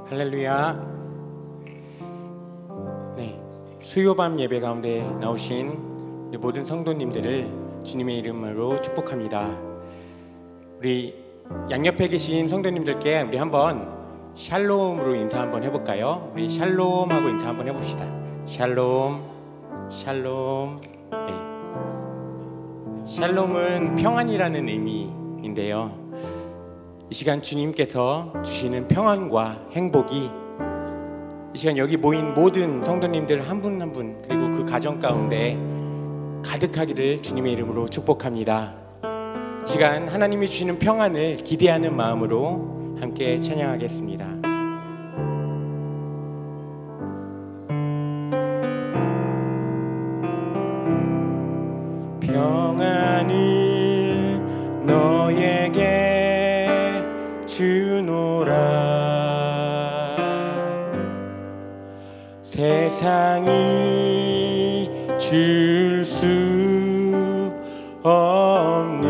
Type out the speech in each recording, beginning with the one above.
할렐루야. 네, 수요밤 예배 가운데 나오신 모든 성도님들을 주님의 이름으로 축복합니다. 우리 양옆에 계신 성도님들께 우리 한번 샬롬으로 인사 한번 해볼까요? 우리 샬롬하고 인사 한번 해봅시다. 샬롬, 샬롬. 네. 샬롬은 평안이라는 의미인데요, 이 시간 주님께서 주시는 평안과 행복이 이 시간 여기 모인 모든 성도님들 한 분 한 분, 그리고 그 가정 가운데 가득하기를 주님의 이름으로 축복합니다. 이 시간 하나님이 주시는 평안을 기대하는 마음으로 함께 찬양하겠습니다. 평안을 너에게 주노라. 세상이 줄 수 없는,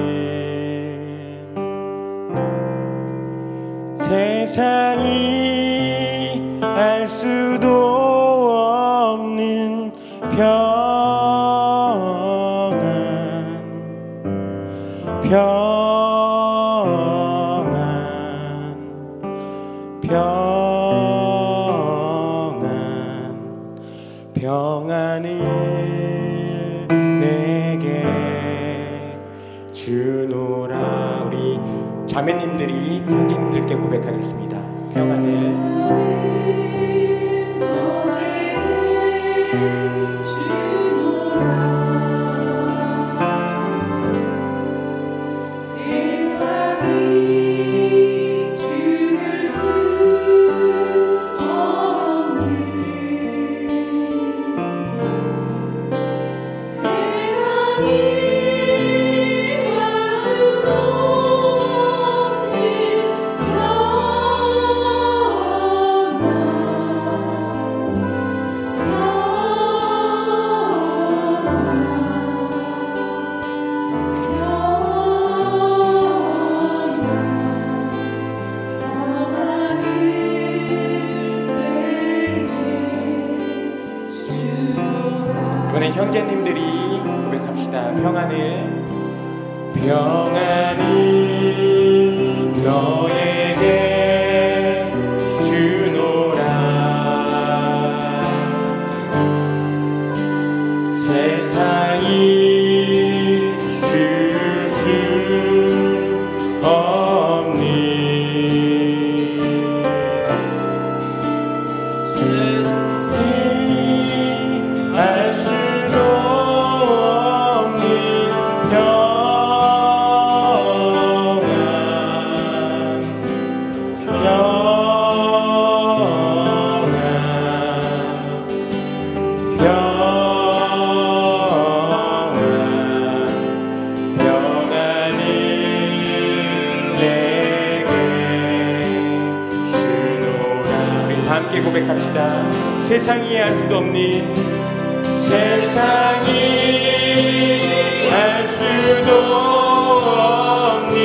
세상이 알 수도 없는 평안을 내게 주노라. 우리 자매님들이 형제님들께 고백하겠습니다. 평안을 이번엔 형제님들이 고백합시다. 평안을 너에게 주노라. 세상이 줄 수 없는, 알 수도 없는 평안을 내게 주노라. 우리 다 함께 고백합시다. 세상이 알 수도 없는, 세상이 알 수도 없는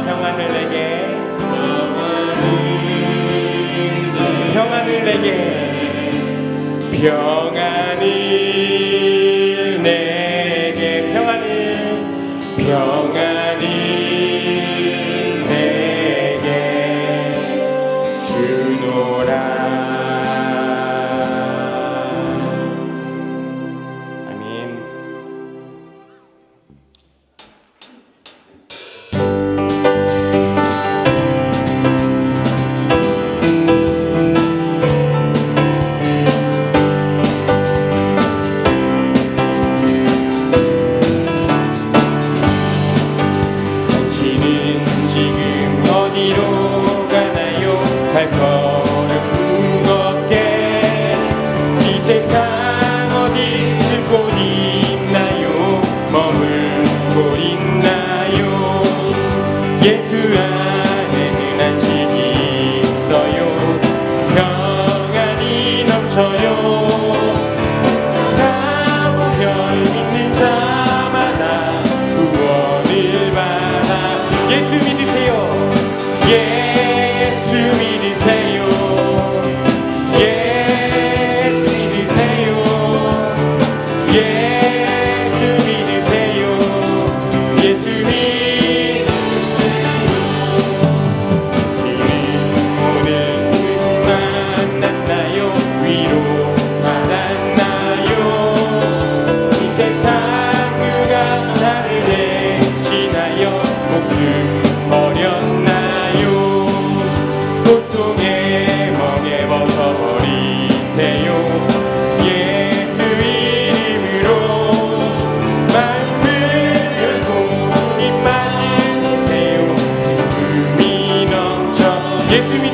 평안을 내게, 평안을 내게, 평안을 내게, 평안을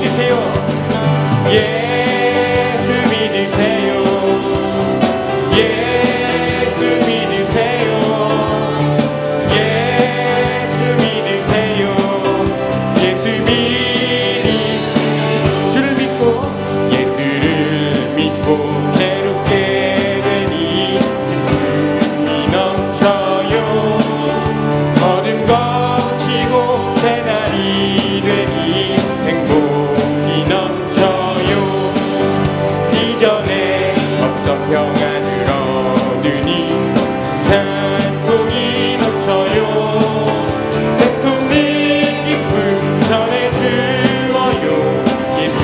믿으세요. 예수 믿으세요. 예수 믿으세요. 예수 믿으세요. 예수 믿으세요. 주를 믿고 예수를 믿고 새롭게 되니 기쁨이 넘쳐요. 모든 거치고 새날이 되니 행복이 넘쳐요. 이전에 없던 평안을 얻으니 찬송이 넘쳐요. 새통된 기쁨 전해주어요. 예수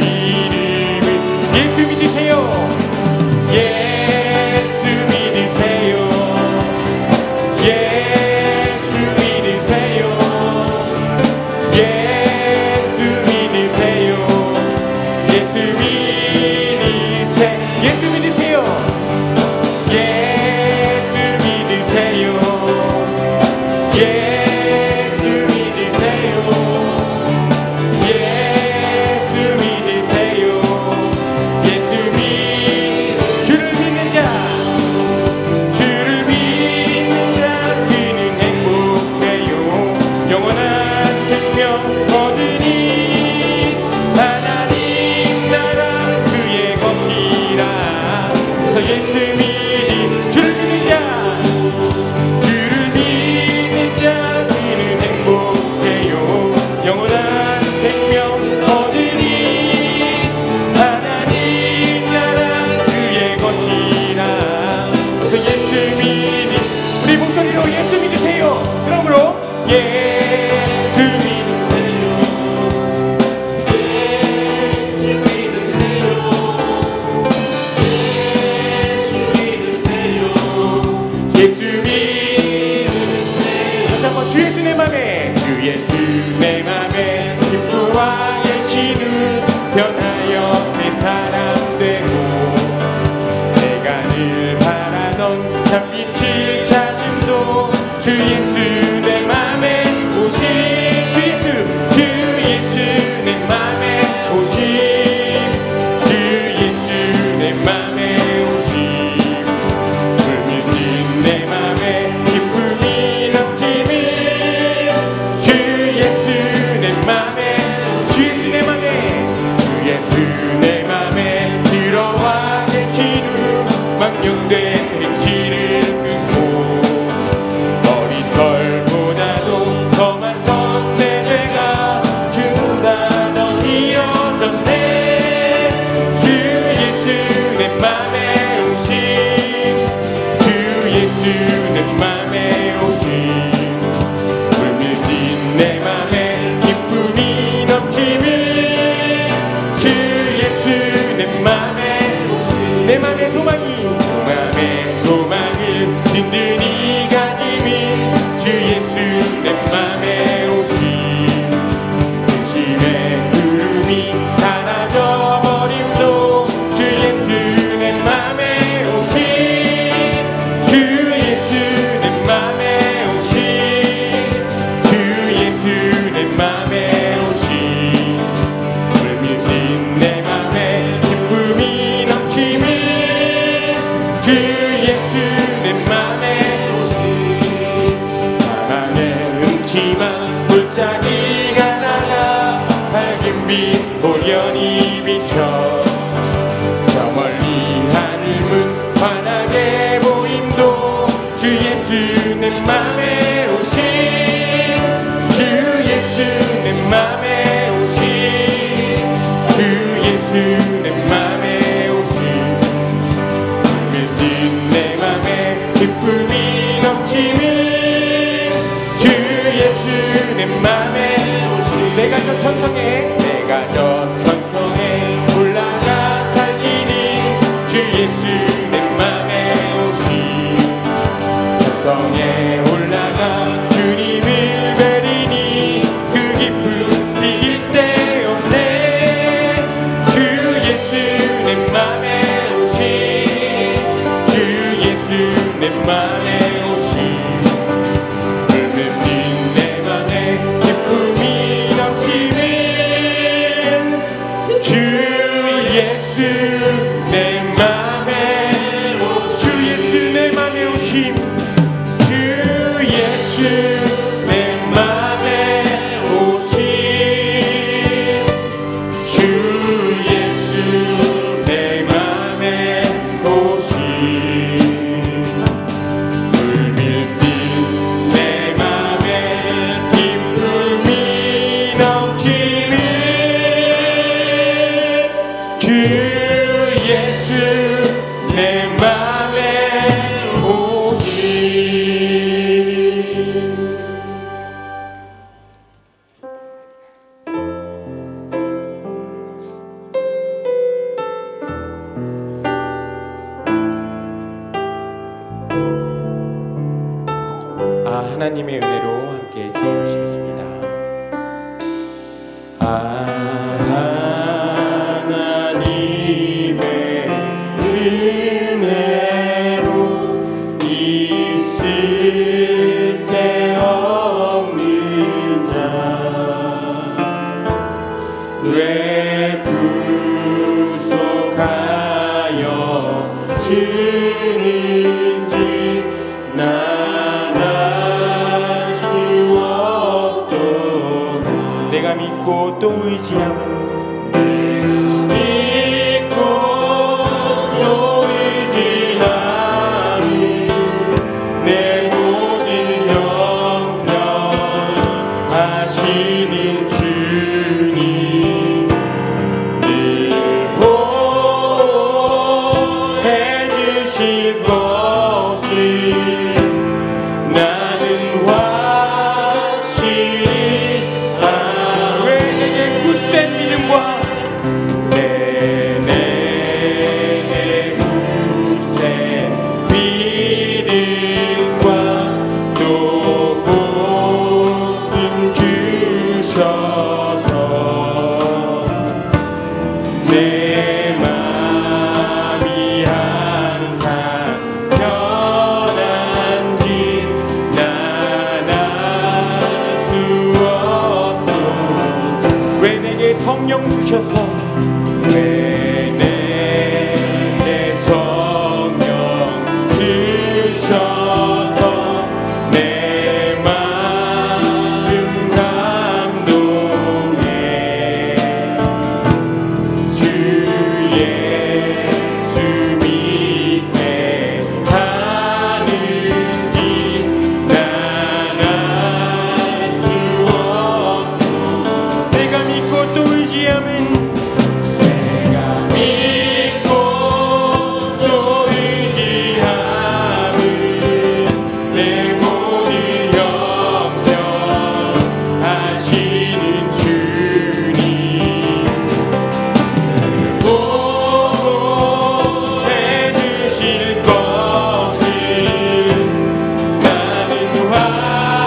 이름은 예수 믿으세요. 예수 믿으세요. 예수 믿으세요. 예수 믿으세요. 예수 믿으세요. 예수 믿으세요. 예수 믿으세요. 예수 믿으세요. 예수 믿으세요. 예수 주를 믿는 자, 주를 믿는 자 그는 행복해요. 영원한 생명 얻으니 하나님 나라 그의 것이라. 그래서 예수 믿는 주를 믿는 자, 주를 믿는 자 그는 행복해요. 영원한 생명 얻으니 하나님 나라 그의 것이라. 그래서 예수 믿는 우리 목소리로 예수 믿으세요. 그러므로 예수 믿으세요. 예수 믿으세요. 예수 믿으세요. 예수 믿으세요. 다시 한번 주 예수 내 맘에, 주 예수 내 맘에 기쁨과 예시는 변하여 새 사람 되고 내가 늘 바라던 참빛을 찾음도 주 예수 내 맘에 오신 주 예수 내 맘에 오신 주 예수 내 맘에 오신 불밀린 내 맘에 기쁨이 넘치는 주 예수 내 맘에 주 예수 내 맘에 주 예수 내 맘에 들어와 계신 후 망령된 행실을 끊고 머리털보다도 더 많던 내 죄가 주보다 더 이어졌네. 주 예수 내 맘에 오신 주 예수 내 맘에 오신 불밀린 내 맘에 기쁨이 넘치는 주 예수 내 맘에 오신 내 맘의 소망이 소망을 든든히 가지민 주 예수 내 맘에 오신 근심의 구름이 사라져 버림도 주 예수 내 맘에 오신 주 예수 내 맘에 오신 주 예수 내 맘에 오신 불밀린 내 맘에 기쁨이 넘치는 주 예수 내 맘에 오신 사랑의 음침한 골짜기가 나가 밝은 빛 호련히 비쳐 저 멀리 하늘문 환하게 보임도 주 예수 내 맘에 오신 주 예수 내 맘에 오신 주 예수 내 맘에 오신 불밀린 내 맘에 기쁨이 넘치는 주 예수 내 맘에 오신 내가 저 천성에 올라가 예수 내 맘에 오니. 하나님의 은혜로 함께 찬양하시겠습니다. 하나님의 은혜로 있을 데 없는 자 왜 구속하여 주는지 내가 믿고 또 의지함은 내 모든 형편 아시는 주님 늘 보호해 주실 것을 나는 확실히 굳센 믿음과 내 굳센 믿음과 또 복음 주셔서 내 맘이 항상 편한지 난 알 수 없도록 왜 내게 성령 주셔서 왜 내게 성령 주셔서 내 마음 감동해 주 예수 믿게 하는지 난 알 수 없도록 내가 믿고 또 의지함은 내 모든 형편 아시는 주님 보호해 주실 것을 나는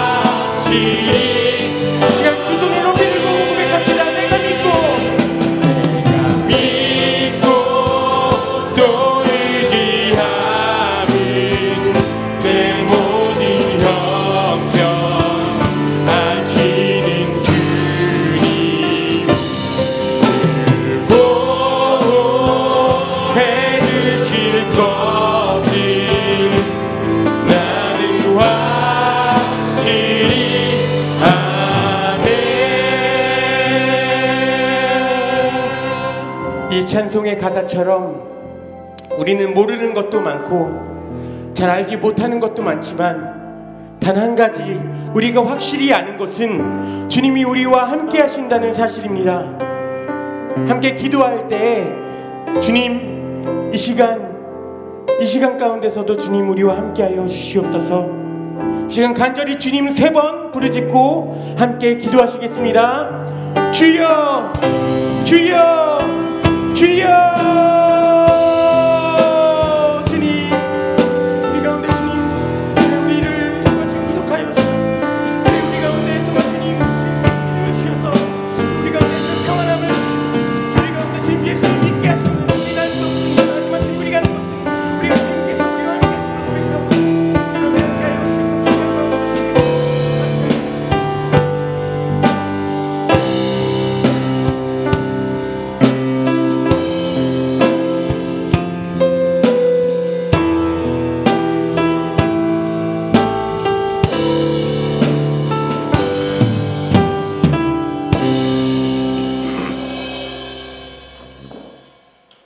확실히 시간 두 손을 높이 들고 고백합시다. 내가 믿고 또 의지함은 내 모든 형편 아시는 주님 늘 보호해 주실 것을 나는 확실히 아멘. 이 찬송의 가사처럼 우리는 모르는 것도 많고 잘 알지 못하는 것도 많지만 단 한 가지 우리가 확실히 아는 것은 주님이 우리와 함께 하신다는 사실입니다. 함께 기도할 때 주님 이 시간 가운데서도 주님 우리와 함께 하여 주시옵소서. 이 시간 간절히 주님 3번 부르짖고 함께 기도하시겠습니다. 주여 주여 주여.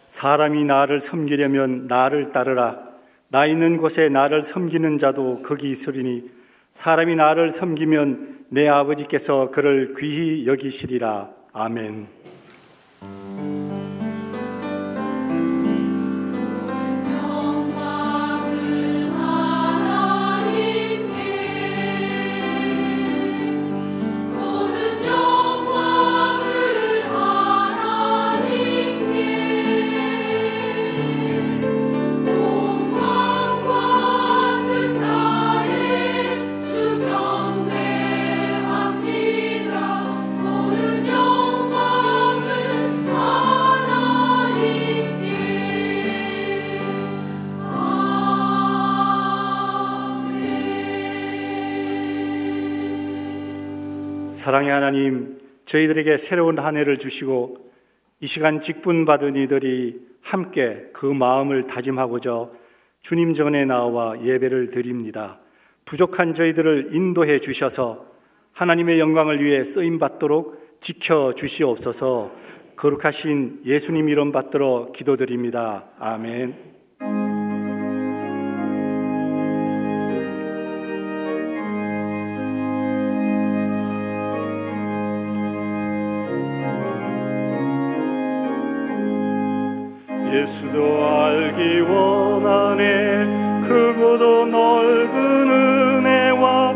사람이 나를 섬기려면 나를 따르라. 나 있는 곳에 나를 섬기는 자도 거기 있으리니 사람이 나를 섬기면 내 아버지께서 그를 귀히 여기시리라. 아멘. 사랑의 하나님, 저희들에게 새로운 한 해를 주시고 이 시간 직분받은 이들이 함께 그 마음을 다짐하고자 주님 전에 나와 예배를 드립니다. 부족한 저희들을 인도해 주셔서 하나님의 영광을 위해 쓰임받도록 지켜주시옵소서. 거룩하신 예수님 이름 받들어 기도드립니다. 아멘. 예수도 알기 원하네. 크고도 넓은 은혜와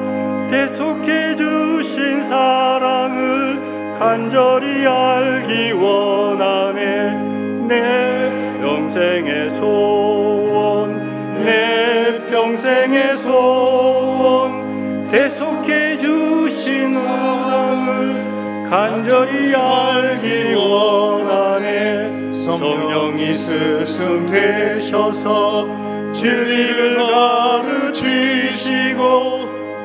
대속해 주신 사랑을 간절히 알기 원하네. 내 평생의 소원, 내 평생의 소원, 대속해 주신 사랑을 간절히 알기 원하네. 성령이 스승되셔서 진리를 가르치시고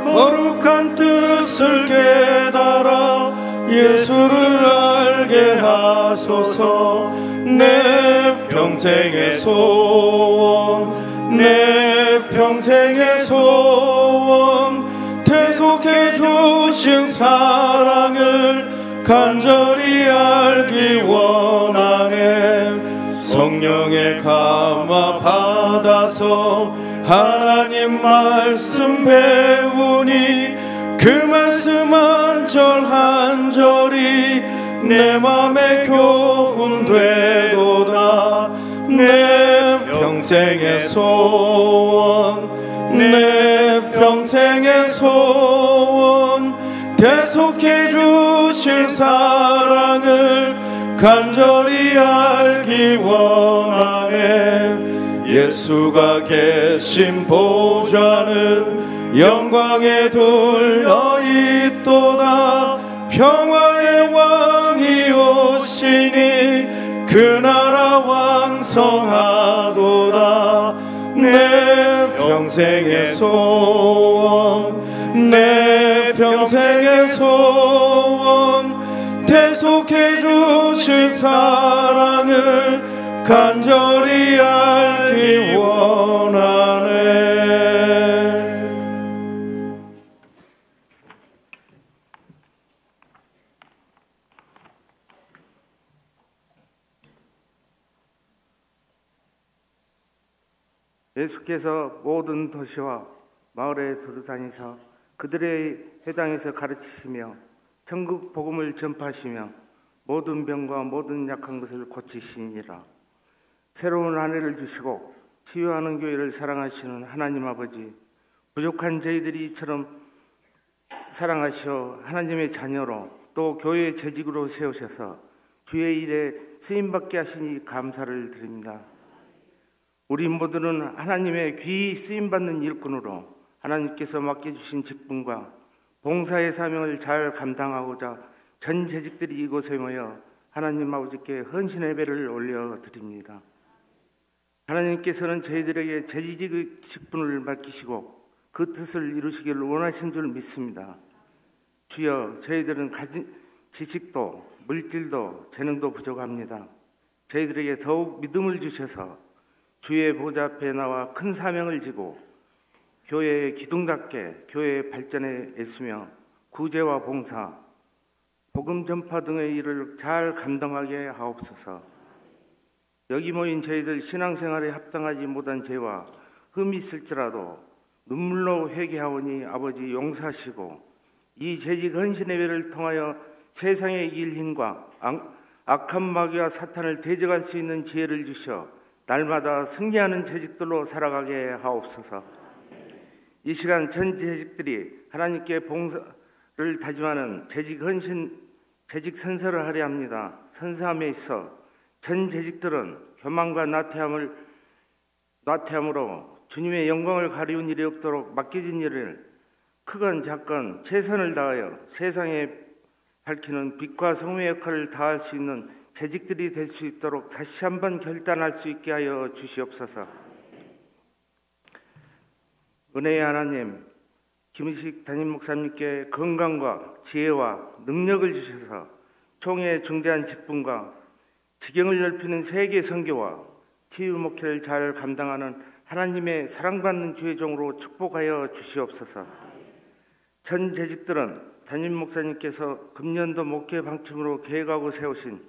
거룩한 뜻을 깨달아 예수를 알게 하소서. 내 평생의 소원, 내 평생의 소원, 대속해 주신 사랑을 간절히 알기 원하네. 성령의 감화 받아서 하나님 말씀 배우니 그 말씀 한 절 한 절이 내 맘에 교훈 되도다. 내 평생의 소원, 내 평생의 소원, 대속해 주신 사랑을 간절히 알기 원하네. 예수가 계신 보좌는 영광에 둘려 있도다. 평화의 왕이 오시니 그 나라 왕성하도다. 내 평생의 소원, 내 평생의 소원, 대속해 주신 사랑을 간절히 알기 원하네. 예수께서 모든 도시와 마을에 두루다니사 그들의 회당에서 가르치시며 천국 복음을 전파하시며 모든 병과 모든 약한 것을 고치시니라. 새로운 한 해를 주시고 치유하는 교회를 사랑하시는 하나님 아버지, 부족한 저희들이 이처럼 사랑하시어 하나님의 자녀로 또 교회의 재직으로 세우셔서 주의 일에 쓰임받게 하시니 감사를 드립니다. 우리 모두는 하나님의 귀히 쓰임받는 일꾼으로 하나님께서 맡겨주신 직분과 봉사의 사명을 잘 감당하고자 전 재직들이 이곳에 모여 하나님 아버지께 헌신 예배를 올려드립니다. 하나님께서는 저희들에게 재직의 직분을 맡기시고 그 뜻을 이루시기를 원하신 줄 믿습니다. 주여, 저희들은 가진 지식도 물질도 재능도 부족합니다. 저희들에게 더욱 믿음을 주셔서 주의 보좌 앞에 나와 큰 사명을 지고 교회의 기둥답게 교회의 발전에 애쓰며 구제와 봉사, 복음 전파 등의 일을 잘 감당하게 하옵소서. 여기 모인 저희들 신앙생활에 합당하지 못한 죄와 흠이 있을지라도 눈물로 회개하오니 아버지 용서하시고 이 재직 헌신 예배를 통하여 세상에 이길 힘과 악한 마귀와 사탄을 대적할 수 있는 지혜를 주셔 날마다 승리하는 재직들로 살아가게 하옵소서. 이 시간 전 재직들이 하나님께 봉사를 다짐하는 재직 헌신, 재직 선서를 하려 합니다. 선서함에 있어 전 재직들은 교만과 나태함으로 주님의 영광을 가리운 일이 없도록 맡겨진 일을 크건 작건 최선을 다하여 세상에 밝히는 빛과 성의 역할을 다할 수 있는 재직들이 될 수 있도록 다시 한번 결단할 수 있게 하여 주시옵소서. 은혜의 하나님, 김의식 담임 목사님께 건강과 지혜와 능력을 주셔서 총회의 중대한 직분과 지경을 넓히는 세계 선교와 치유 목회를 잘 감당하는 하나님의 사랑받는 주의 종으로 축복하여 주시옵소서. 전 재직들은 담임 목사님께서 금년도 목회 방침으로 계획하고 세우신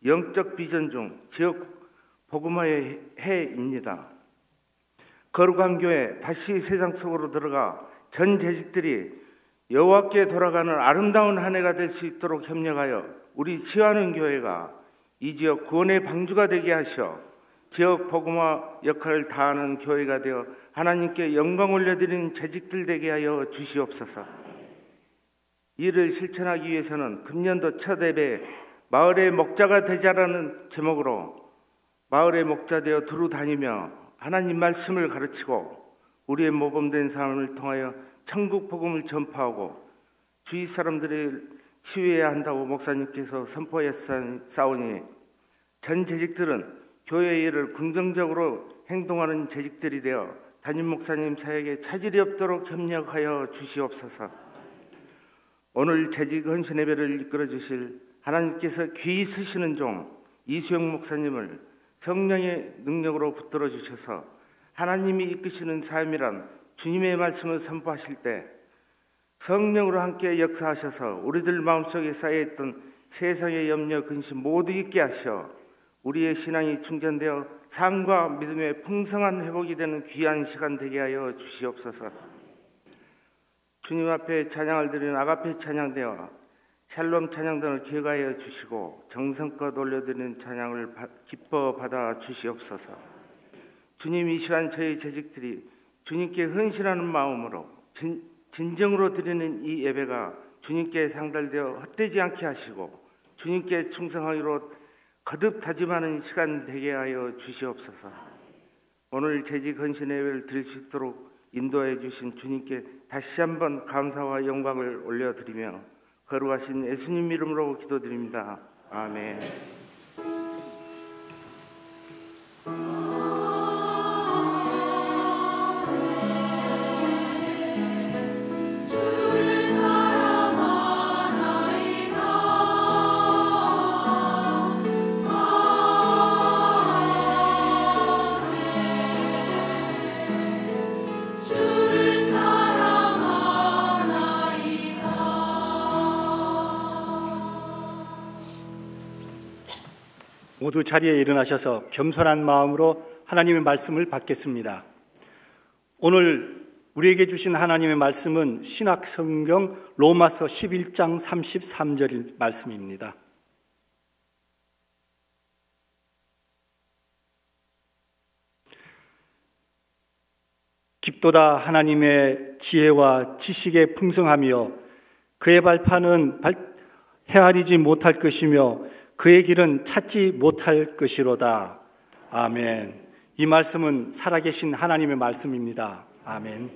영적 비전 중 지역 복음화의 해입니다. 거룩한 교회 다시 세상 속으로 들어가 전 재직들이 여호와께 돌아가는 아름다운 한 해가 될 수 있도록 협력하여 우리 치유하는 교회가 이 지역 구원의 방주가 되게 하셔 지역 복음화 역할을 다하는 교회가 되어 하나님께 영광 올려드리는 재직들 되게 하여 주시옵소서. 이를 실천하기 위해서는 금년도 첫 예배 마을의 목자가 되자라는 제목으로 마을의 목자 되어 두루 다니며 하나님 말씀을 가르치고 우리의 모범된 삶을 통하여 천국 복음을 전파하고 주위 사람들을 치유해야 한다고 목사님께서 선포했사오니 전 재직들은 교회의 일을 긍정적으로 행동하는 재직들이 되어 담임 목사님 사역에 차질이 없도록 협력하여 주시옵소서. 오늘 재직 헌신 예배를 이끌어 주실 하나님께서 귀히 쓰시는 종 이수영 목사님을 성령의 능력으로 붙들어 주셔서 하나님이 이끄시는 삶이란 주님의 말씀을 선포하실 때 성령으로 함께 역사하셔서 우리들 마음속에 쌓여있던 세상의 염려 근심 모두 잊게 하셔 우리의 신앙이 충전되어 삶과 믿음의 풍성한 회복이 되는 귀한 시간 되게 하여 주시옵소서. 주님 앞에 찬양을 드리는 아가페 찬양대와 샬롬 찬양단을 기억하여 주시고 정성껏 올려드리는 찬양을 기뻐 받아 주시옵소서. 주님, 이 시간 저희 재직들이 주님께 헌신하는 마음으로 진정으로 드리는 이 예배가 주님께 상달되어 헛되지 않게 하시고 주님께 충성하기로 거듭 다짐하는 시간 되게 하여 주시옵소서. 오늘 재직 헌신 예배를 드릴 수 있도록 인도해 주신 주님께 다시 한번 감사와 영광을 올려드리며 거룩하신 예수님 이름으로 기도드립니다. 아멘. 모두 자리에 일어나셔서 겸손한 마음으로 하나님의 말씀을 받겠습니다. 오늘 우리에게 주신 하나님의 말씀은 신약 성경 로마서 11장 33절 말씀입니다. 깊도다 하나님의 지혜와 지식의 풍성하며 그의 발판은 헤아리지 못할 것이며 그의 길은 찾지 못할 것이로다. 아멘. 이 말씀은 살아계신 하나님의 말씀입니다. 아멘.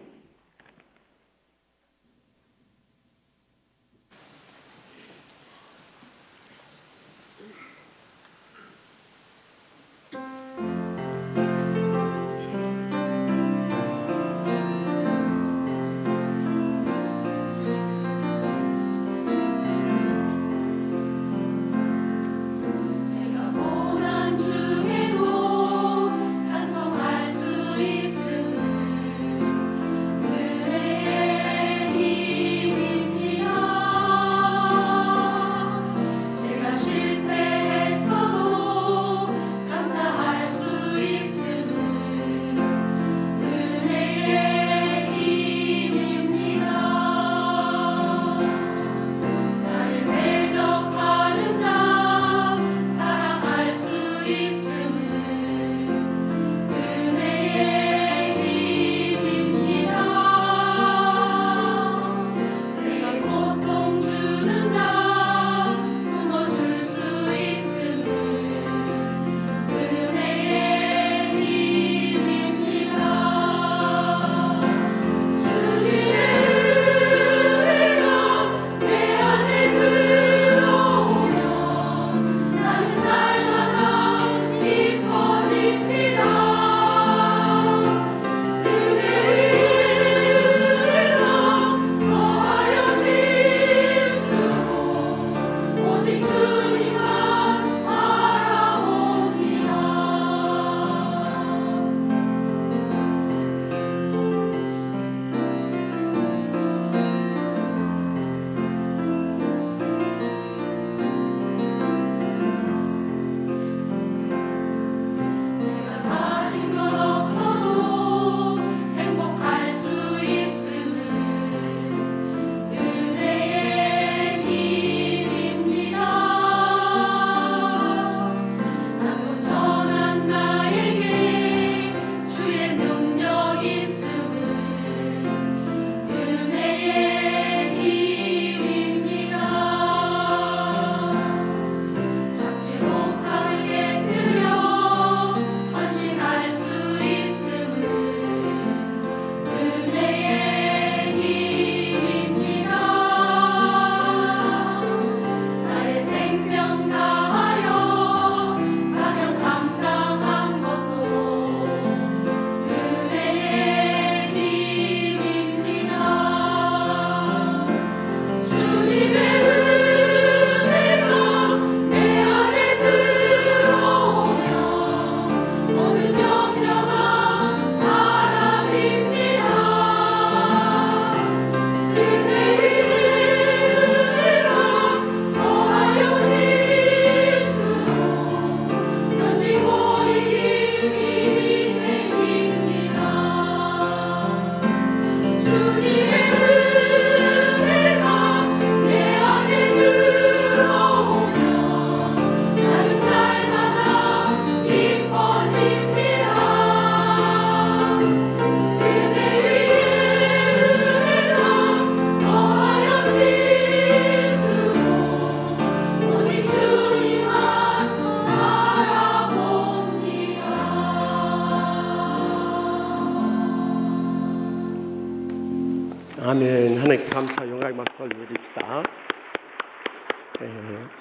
아멘. 하나님께 감사 영광의 말씀을 드립시다.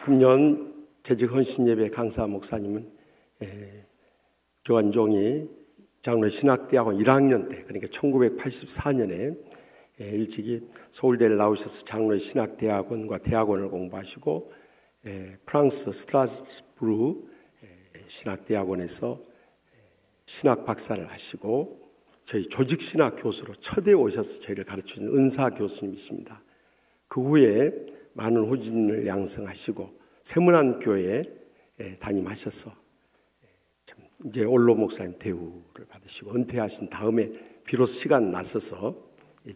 금년 재직 헌신 예배 강사 목사님은 조한종이 장로 신학대학원 1학년 때, 그러니까 1984년에 일찍이 서울대를 나오셔서 장로 신학대학원과 대학원을 공부하시고 프랑스 스트라스부르 신학대학원에서 신학 박사를 하시고 저희 조직신학 교수로 첫에 오셔서 저희를 가르치는 은사 교수님이십니다. 그 후에 많은 후진을 양성하시고 세문안교회에 담임하셔서 이제 올로 목사님 대우를 받으시고 은퇴하신 다음에 비로소 시간 나서서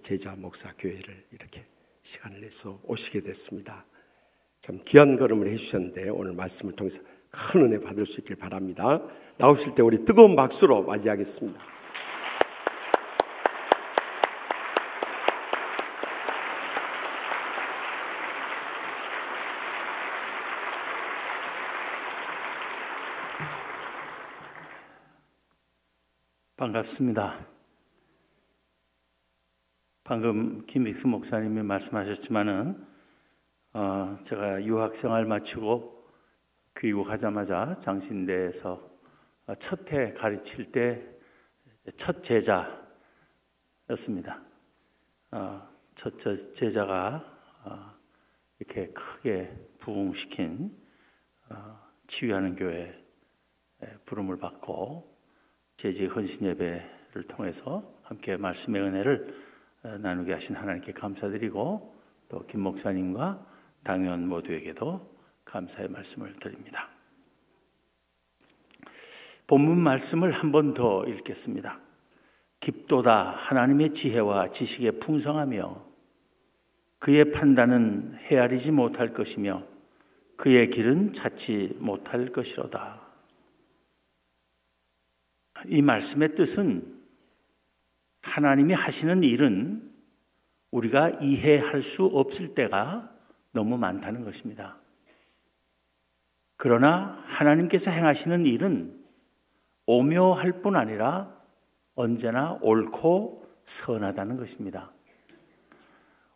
제자 목사 교회를 이렇게 시간을 내서 오시게 됐습니다. 참 귀한 걸음을 해주셨는데 오늘 말씀을 통해서 큰 은혜 받을 수 있길 바랍니다. 나오실 때 우리 뜨거운 박수로 맞이하겠습니다. 반갑습니다. 방금 김익수 목사님이 말씀하셨지만은 제가 유학생활 마치고 귀국하자마자 장신대에서 첫 해 가르칠 때 첫 제자였습니다. 첫 제자가 이렇게 크게 부흥시킨 치유하는 교회 부름을 받고 재직 헌신 예배를 통해서 함께 말씀의 은혜를 나누게 하신 하나님께 감사드리고 또 김 목사님과 당연 모두에게도 감사의 말씀을 드립니다. 본문 말씀을 한 번 더 읽겠습니다. 깊도다 하나님의 지혜와 지식의 풍성하며 그의 판단은 헤아리지 못할 것이며 그의 길은 찾지 못할 것이로다. 이 말씀의 뜻은 하나님이 하시는 일은 우리가 이해할 수 없을 때가 너무 많다는 것입니다. 그러나 하나님께서 행하시는 일은 오묘할 뿐 아니라 언제나 옳고 선하다는 것입니다.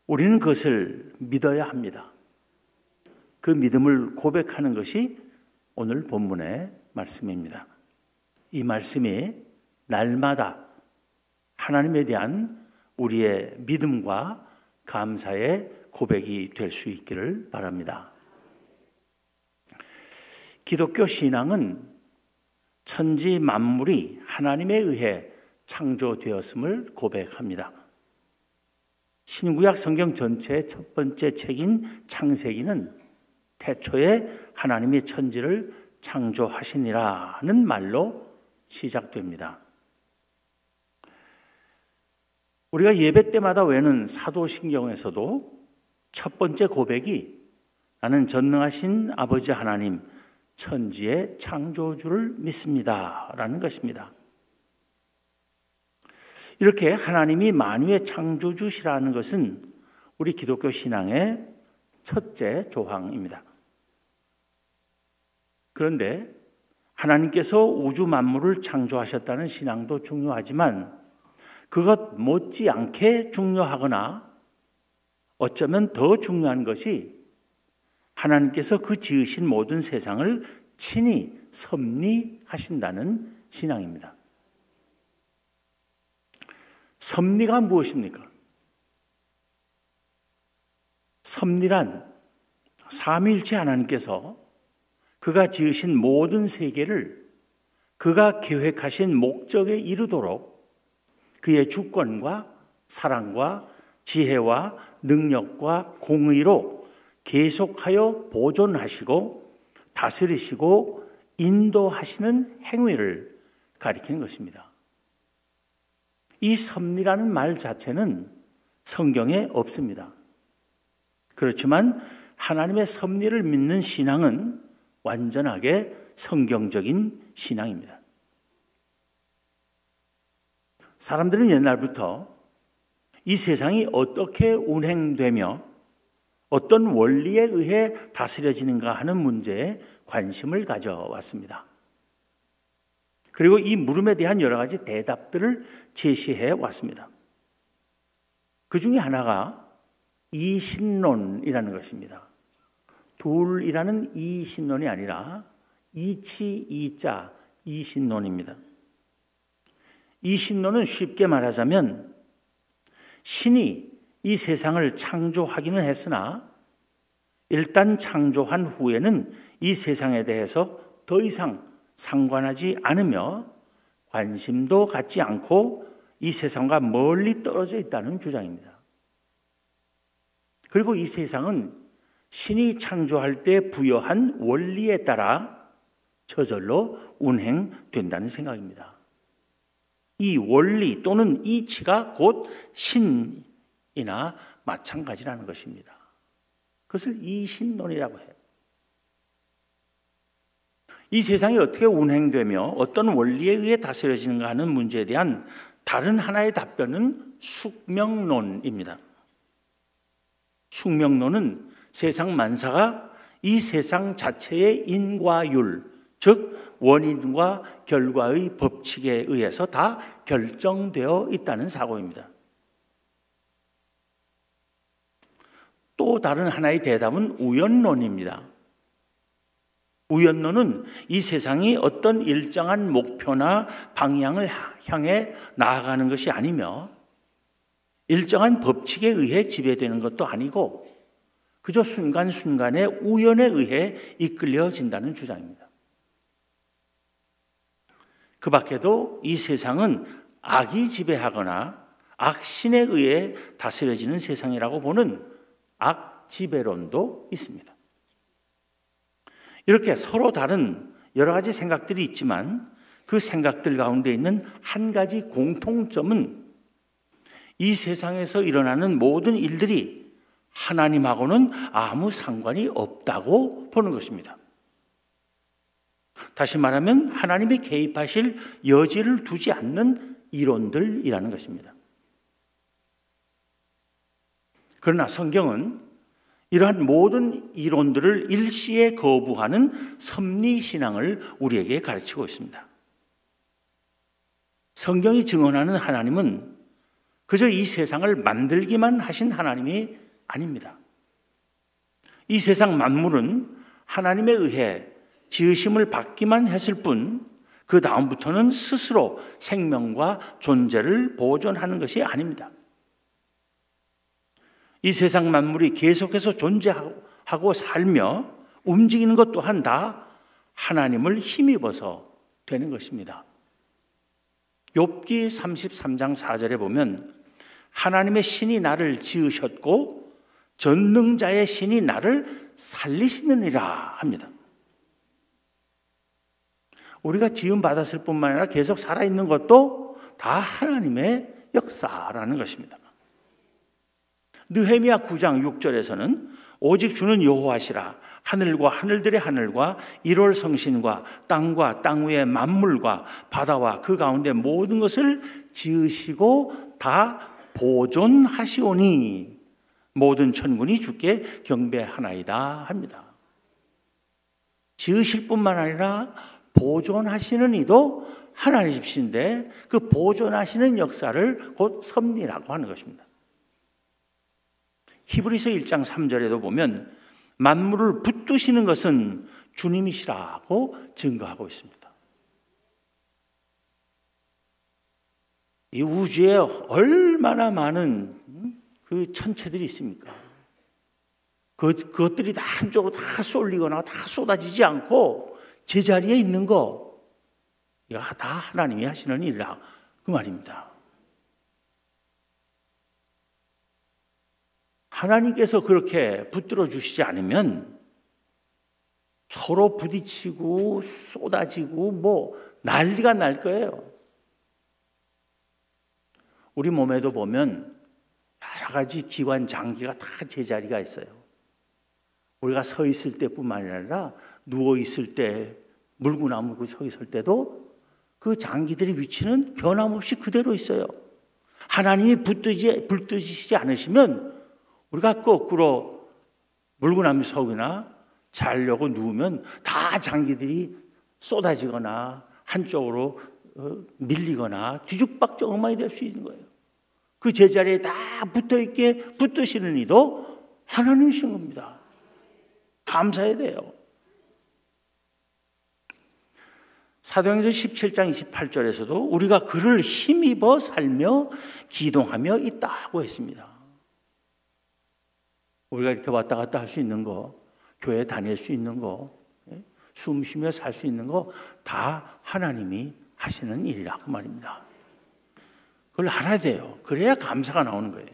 우리는 그것을 믿어야 합니다. 그 믿음을 고백하는 것이 오늘 본문의 말씀입니다. 이 말씀이 날마다 하나님에 대한 우리의 믿음과 감사의 고백이 될 수 있기를 바랍니다. 기독교 신앙은 천지 만물이 하나님에 의해 창조되었음을 고백합니다. 신구약 성경 전체의 첫 번째 책인 창세기는 태초에 하나님이 천지를 창조하시니라는 말로 시작됩니다. 우리가 예배 때마다 외우는 사도신경에서도 첫 번째 고백이 나는 전능하신 아버지 하나님 천지의 창조주를 믿습니다 라는 것입니다. 이렇게 하나님이 만유의 창조주시라는 것은 우리 기독교 신앙의 첫째 조항입니다. 그런데 하나님께서 우주 만물을 창조하셨다는 신앙도 중요하지만 그것 못지않게 중요하거나 어쩌면 더 중요한 것이 하나님께서 그 지으신 모든 세상을 친히 섭리하신다는 신앙입니다. 섭리가 무엇입니까? 섭리란 삼위일체 하나님께서 그가 지으신 모든 세계를 그가 계획하신 목적에 이르도록 그의 주권과 사랑과 지혜와 능력과 공의로 계속하여 보존하시고 다스리시고 인도하시는 행위를 가리키는 것입니다. 이 섭리라는 말 자체는 성경에 없습니다. 그렇지만 하나님의 섭리를 믿는 신앙은 완전하게 성경적인 신앙입니다. 사람들은 옛날부터 이 세상이 어떻게 운행되며 어떤 원리에 의해 다스려지는가 하는 문제에 관심을 가져왔습니다. 그리고 이 물음에 대한 여러 가지 대답들을 제시해 왔습니다. 그 중에 하나가 이신론이라는 것입니다. 둘이라는 이신론이 아니라 이치 이자 이신론입니다. 이신론은 쉽게 말하자면 신이 이 세상을 창조하기는 했으나 일단 창조한 후에는 이 세상에 대해서 더 이상 상관하지 않으며 관심도 갖지 않고 이 세상과 멀리 떨어져 있다는 주장입니다. 그리고 이 세상은 신이 창조할 때 부여한 원리에 따라 저절로 운행된다는 생각입니다. 이 원리 또는 이치가 곧 신이나 마찬가지라는 것입니다. 그것을 이신론이라고 해요. 이 세상이 어떻게 운행되며 어떤 원리에 의해 다스려지는가 하는 문제에 대한 다른 하나의 답변은 숙명론입니다. 숙명론은 세상 만사가 이 세상 자체의 인과율, 즉 원인과 결과의 법칙에 의해서 다 결정되어 있다는 사고입니다. 또 다른 하나의 대답은 우연론입니다. 우연론은 이 세상이 어떤 일정한 목표나 방향을 향해 나아가는 것이 아니며 일정한 법칙에 의해 지배되는 것도 아니고 그저 순간순간의 우연에 의해 이끌려진다는 주장입니다. 그 밖에도 이 세상은 악이 지배하거나 악신에 의해 다스려지는 세상이라고 보는 악지배론도 있습니다. 이렇게 서로 다른 여러 가지 생각들이 있지만 그 생각들 가운데 있는 한 가지 공통점은 이 세상에서 일어나는 모든 일들이 하나님하고는 아무 상관이 없다고 보는 것입니다. 다시 말하면 하나님이 개입하실 여지를 두지 않는 이론들이라는 것입니다. 그러나 성경은 이러한 모든 이론들을 일시에 거부하는 섭리신앙을 우리에게 가르치고 있습니다. 성경이 증언하는 하나님은 그저 이 세상을 만들기만 하신 하나님이 아닙니다. 이 세상 만물은 하나님에 의해 지으심을 받기만 했을 뿐 그 다음부터는 스스로 생명과 존재를 보존하는 것이 아닙니다. 이 세상 만물이 계속해서 존재하고 살며 움직이는 것 또한 다 하나님을 힘입어서 되는 것입니다. 욥기 33장 4절에 보면 하나님의 신이 나를 지으셨고 전능자의 신이 나를 살리시느니라 합니다. 우리가 지음 받았을 뿐만 아니라 계속 살아있는 것도 다 하나님의 역사라는 것입니다. 느헤미야 9장 6절에서는 오직 주는 여호와시라 하늘과 하늘들의 하늘과 일월 성신과 땅과 땅 위의 만물과 바다와 그 가운데 모든 것을 지으시고 다 보존하시오니 모든 천군이 주께 경배하나이다 합니다. 지으실 뿐만 아니라 보존하시는 이도 하나님이신데 그 보존하시는 역사를 곧 섭리라고 하는 것입니다. 히브리서 1장 3절에도 보면 만물을 붙드시는 것은 주님이시라고 증거하고 있습니다. 이 우주에 얼마나 많은 그 천체들이 있습니까? 그것들이 다 한쪽으로 다 쏠리거나 다 쏟아지지 않고 제자리에 있는 거 이거 다 하나님이 하시는 일이라 그 말입니다. 하나님께서 그렇게 붙들어 주시지 않으면 서로 부딪히고 쏟아지고 뭐 난리가 날 거예요. 우리 몸에도 보면 여러 가지 기관 장기가 다 제자리가 있어요. 우리가 서 있을 때뿐만 아니라 누워 있을 때 물구나무고 서 있을 때도 그 장기들의 위치는 변함없이 그대로 있어요. 하나님이 붙드시지 않으시면 우리가 거꾸로 물구나무 서거나 자려고 누우면 다 장기들이 쏟아지거나 한쪽으로 밀리거나 뒤죽박죽 엉망이 될 수 있는 거예요. 그 제자리에 다 붙어있게 붙드시는 이도 하나님이신 겁니다. 감사해야 돼요. 사도행전 17장 28절에서도 우리가 그를 힘입어 살며 기동하며 있다고 했습니다. 우리가 이렇게 왔다 갔다 할 수 있는 거, 교회 다닐 수 있는 거, 숨 쉬며 살 수 있는 거 다 하나님이 하시는 일이라고 말입니다. 그걸 알아야 돼요. 그래야 감사가 나오는 거예요.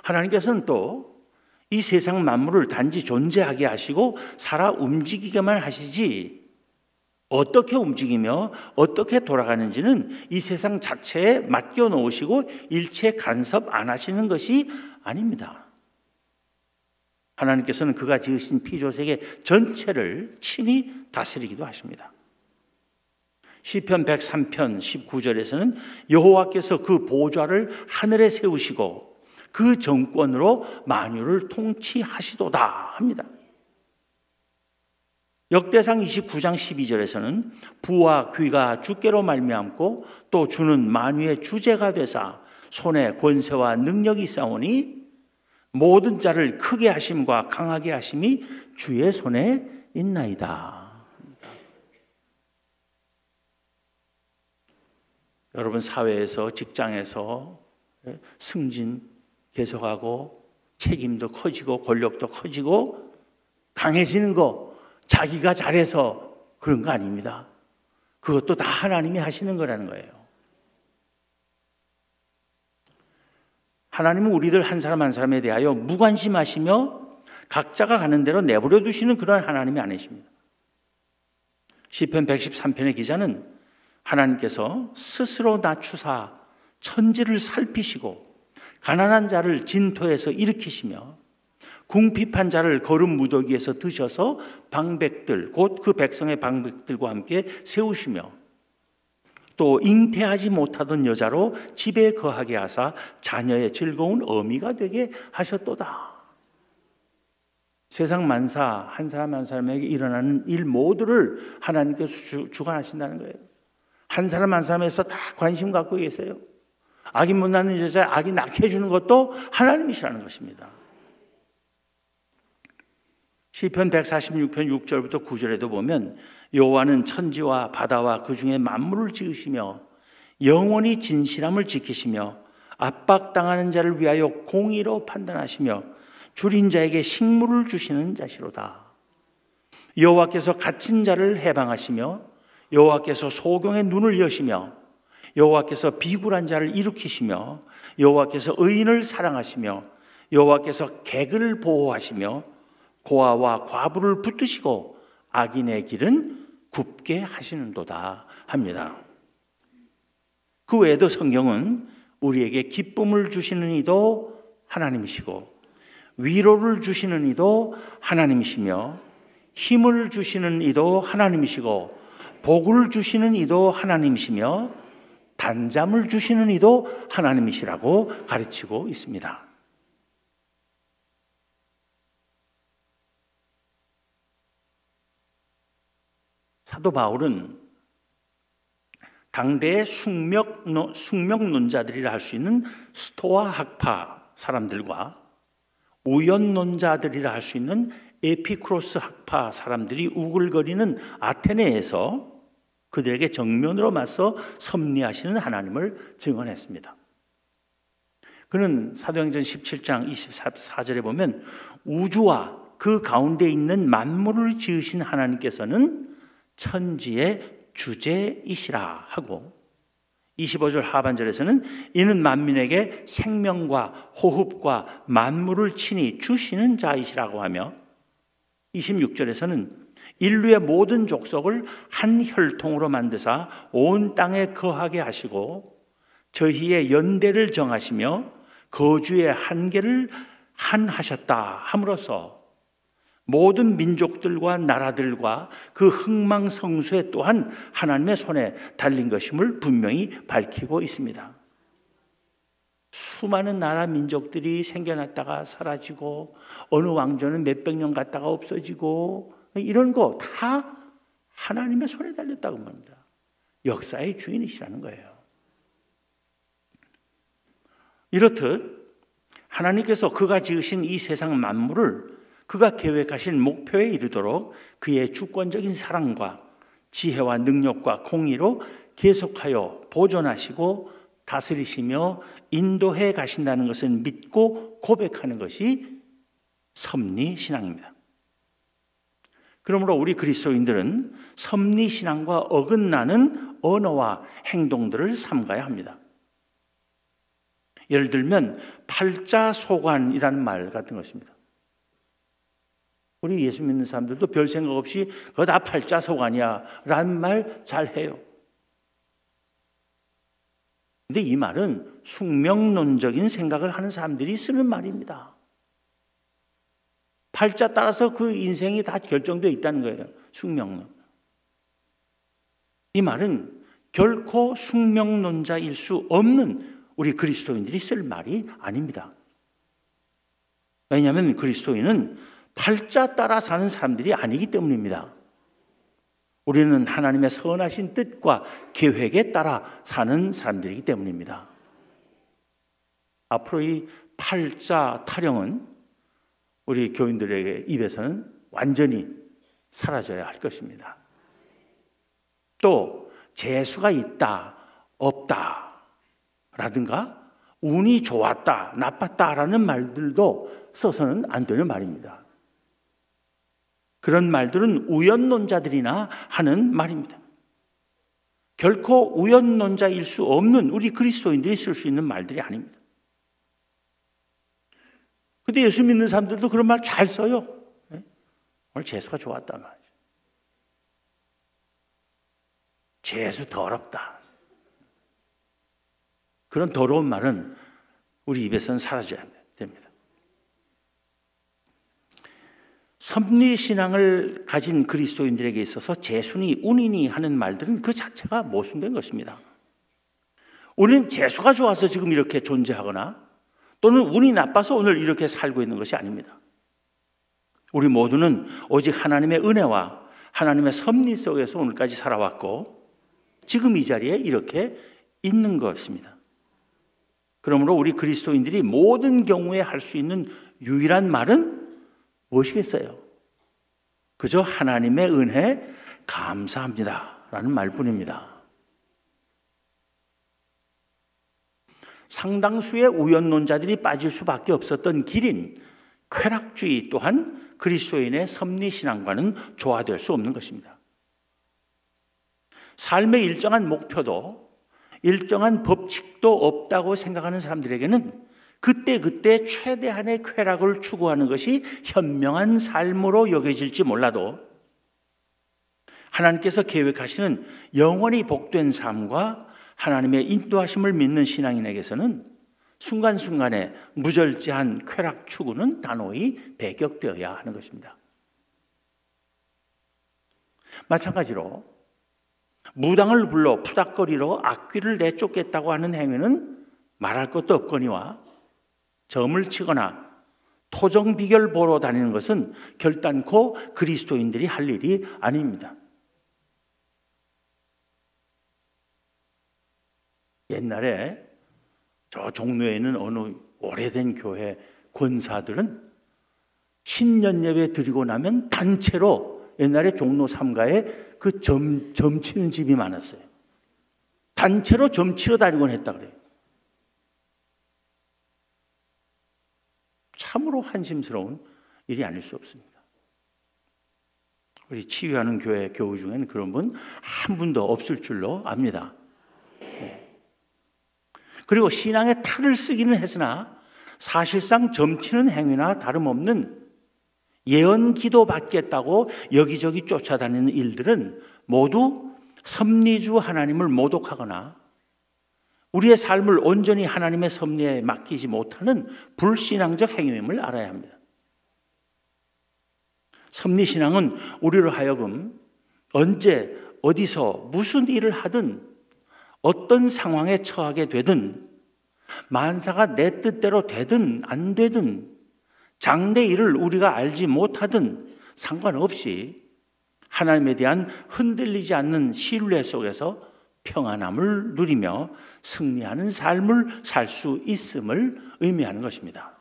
하나님께서는 또 이 세상 만물을 단지 존재하게 하시고 살아 움직이게만 하시지, 어떻게 움직이며 어떻게 돌아가는지는 이 세상 자체에 맡겨 놓으시고 일체 간섭 안 하시는 것이 아닙니다. 하나님께서는 그가 지으신 피조세계 전체를 친히 다스리기도 하십니다. 시편 103편 19절에서는 여호와께서 그 보좌를 하늘에 세우시고 그 정권으로 만유를 통치하시도다 합니다. 역대상 29장 12절에서는 부와 귀가 주께로 말미암고 또 주는 만유의 주제가 되사 손에 권세와 능력이 있사오니 모든 자를 크게 하심과 강하게 하심이 주의 손에 있나이다. 여러분, 사회에서, 직장에서 승진 계속하고 책임도 커지고 권력도 커지고 강해지는 거 자기가 잘해서 그런 거 아닙니다. 그것도 다 하나님이 하시는 거라는 거예요. 하나님은 우리들 한 사람 한 사람에 대하여 무관심하시며 각자가 가는 대로 내버려 두시는 그런 하나님이 아니십니다. 시편 113편의 기자는 하나님께서 스스로 낮추사 천지를 살피시고 가난한 자를 진토에서 일으키시며 궁핍한 자를 거름 무더기에서 드셔서 방백들, 곧 그 백성의 방백들과 함께 세우시며 또 잉태하지 못하던 여자로 집에 거하게 하사 자녀의 즐거운 어미가 되게 하셨도다. 세상 만사 한 사람 한 사람에게 일어나는 일 모두를 하나님께서 주관하신다는 거예요. 한 사람 한 사람에서 다 관심 갖고 계세요. 아기 못 낳는 여자 아기 낳게 해주는 것도 하나님이시라는 것입니다. 시편 146편 6절부터 9절에도 보면 여호와는 천지와 바다와 그 중에 만물을 지으시며 영원히 진실함을 지키시며 압박당하는 자를 위하여 공의로 판단하시며 줄인 자에게 식물을 주시는 자시로다. 여호와께서 갇힌 자를 해방하시며 여호와께서 소경의 눈을 여시며 여호와께서 비굴한 자를 일으키시며 여호와께서 의인을 사랑하시며 여호와께서 객을 보호하시며 고아와 과부를 붙드시고 악인의 길은 굽게 하시는도다 합니다. 그 외에도 성경은 우리에게 기쁨을 주시는 이도 하나님이시고 위로를 주시는 이도 하나님이시며 힘을 주시는 이도 하나님이시고 복을 주시는 이도 하나님이시며 단잠을 주시는 이도 하나님이시라고 가르치고 있습니다. 사도 바울은 당대의 숙명론자들이라 할 수 있는 스토아 학파 사람들과 우연론자들이라 할 수 있는 에피쿠로스 학파 사람들이 우글거리는 아테네에서 그들에게 정면으로 맞서 섭리하시는 하나님을 증언했습니다. 그는 사도행전 17장 24절에 보면 우주와 그 가운데 있는 만물을 지으신 하나님께서는 천지의 주제이시라 하고 25절 하반절에서는 이는 만민에게 생명과 호흡과 만물을 친히 주시는 자이시라고 하며 26절에서는 인류의 모든 족속을 한 혈통으로 만드사 온 땅에 거하게 하시고 저희의 연대를 정하시며 거주의 한계를 한하셨다 함으로써 모든 민족들과 나라들과 그 흥망성쇠 또한 하나님의 손에 달린 것임을 분명히 밝히고 있습니다. 수많은 나라 민족들이 생겨났다가 사라지고 어느 왕조는 몇백 년 갔다가 없어지고 이런 거 다 하나님의 손에 달렸다고 합니다. 역사의 주인이시라는 거예요. 이렇듯 하나님께서 그가 지으신 이 세상 만물을 그가 계획하신 목표에 이르도록 그의 주권적인 사랑과 지혜와 능력과 공의로 계속하여 보존하시고 다스리시며 인도해 가신다는 것을 믿고 고백하는 것이 섭리신앙입니다. 그러므로 우리 그리스도인들은 섭리신앙과 어긋나는 언어와 행동들을 삼가야 합니다. 예를 들면 팔자소관이라는 말 같은 것입니다. 우리 예수 믿는 사람들도 별 생각 없이 그거 다 팔자소관이야 라는 말 잘해요. 근데 이 말은 숙명론적인 생각을 하는 사람들이 쓰는 말입니다. 팔자 따라서 그 인생이 다 결정되어 있다는 거예요. 숙명론. 이 말은 결코 숙명론자일 수 없는 우리 그리스도인들이 쓸 말이 아닙니다. 왜냐하면 그리스도인은 팔자 따라 사는 사람들이 아니기 때문입니다. 우리는 하나님의 선하신 뜻과 계획에 따라 사는 사람들이기 때문입니다. 앞으로 이 팔자 타령은 우리 교인들에게 입에서는 완전히 사라져야 할 것입니다. 또 재수가 있다, 없다 라든가 운이 좋았다, 나빴다라는 말들도 써서는 안 되는 말입니다. 그런 말들은 우연론자들이나 하는 말입니다. 결코 우연론자일 수 없는 우리 그리스도인들이 쓸 수 있는 말들이 아닙니다. 근데 예수 믿는 사람들도 그런 말 잘 써요. 오늘 재수가 좋았단 말이죠. 재수 더럽다. 그런 더러운 말은 우리 입에서는 사라져야 됩니다. 섭리신앙을 가진 그리스도인들에게 있어서 재수니 운이니 하는 말들은 그 자체가 모순된 것입니다. 우리는 재수가 좋아서 지금 이렇게 존재하거나 또는 운이 나빠서 오늘 이렇게 살고 있는 것이 아닙니다. 우리 모두는 오직 하나님의 은혜와 하나님의 섭리 속에서 오늘까지 살아왔고 지금 이 자리에 이렇게 있는 것입니다. 그러므로 우리 그리스도인들이 모든 경우에 할 수 있는 유일한 말은 무엇이겠어요? 그저 하나님의 은혜 감사합니다 라는 말뿐입니다. 상당수의 우연론자들이 빠질 수밖에 없었던 길인 쾌락주의 또한 그리스도인의 섭리신앙과는 조화될 수 없는 것입니다. 삶의 일정한 목표도 일정한 법칙도 없다고 생각하는 사람들에게는 그때 최대한의 쾌락을 추구하는 것이 현명한 삶으로 여겨질지 몰라도 하나님께서 계획하시는 영원히 복된 삶과 하나님의 인도하심을 믿는 신앙인에게서는 순간순간의 무절제한 쾌락 추구는 단호히 배격되어야 하는 것입니다. 마찬가지로 무당을 불러 푸닥거리로 악귀를 내쫓겠다고 하는 행위는 말할 것도 없거니와 점을 치거나 토정 비결 보러 다니는 것은 결단코 그리스도인들이 할 일이 아닙니다. 옛날에 저 종로에 있는 어느 오래된 교회 권사들은 신년 예배 드리고 나면 단체로 옛날에 종로 3가에 그 점 치는 집이 많았어요. 단체로 점 치러 다니곤 했다 그래요. 참으로 한심스러운 일이 아닐 수 없습니다. 우리 치유하는 교회 교우 중에는 그런 분 한 분도 없을 줄로 압니다. 그리고 신앙의 탈을 쓰기는 했으나 사실상 점치는 행위나 다름없는 예언 기도 받겠다고 여기저기 쫓아다니는 일들은 모두 섭리주 하나님을 모독하거나 우리의 삶을 온전히 하나님의 섭리에 맡기지 못하는 불신앙적 행위임을 알아야 합니다. 섭리신앙은 우리로 하여금 언제 어디서 무슨 일을 하든 어떤 상황에 처하게 되든 만사가 내 뜻대로 되든 안 되든 장래 일을 우리가 알지 못하든 상관없이 하나님에 대한 흔들리지 않는 신뢰 속에서 평안함을 누리며 승리하는 삶을 살 수 있음을 의미하는 것입니다.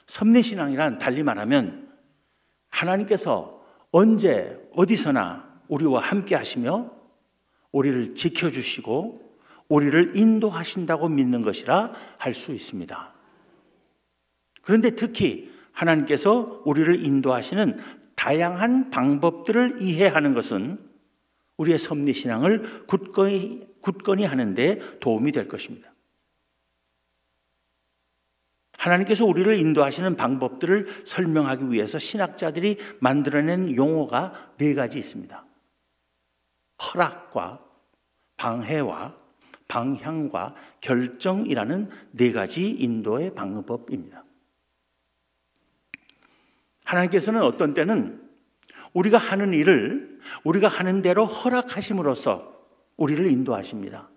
섭리신앙이란 달리 말하면 하나님께서 언제 어디서나 우리와 함께 하시며 우리를 지켜주시고 우리를 인도하신다고 믿는 것이라 할 수 있습니다. 그런데 특히 하나님께서 우리를 인도하시는 다양한 방법들을 이해하는 것은 우리의 섭리신앙을 굳건히 하는 데 도움이 될 것입니다. 하나님께서 우리를 인도하시는 방법들을 설명하기 위해서 신학자들이 만들어낸 용어가 4가지 있습니다. 허락과 방해와 방향과 결정이라는 4가지 인도의 방법입니다. 하나님께서는 어떤 때는 우리가 하는 일을 우리가 하는 대로 허락하심으로써 우리를 인도하십니다.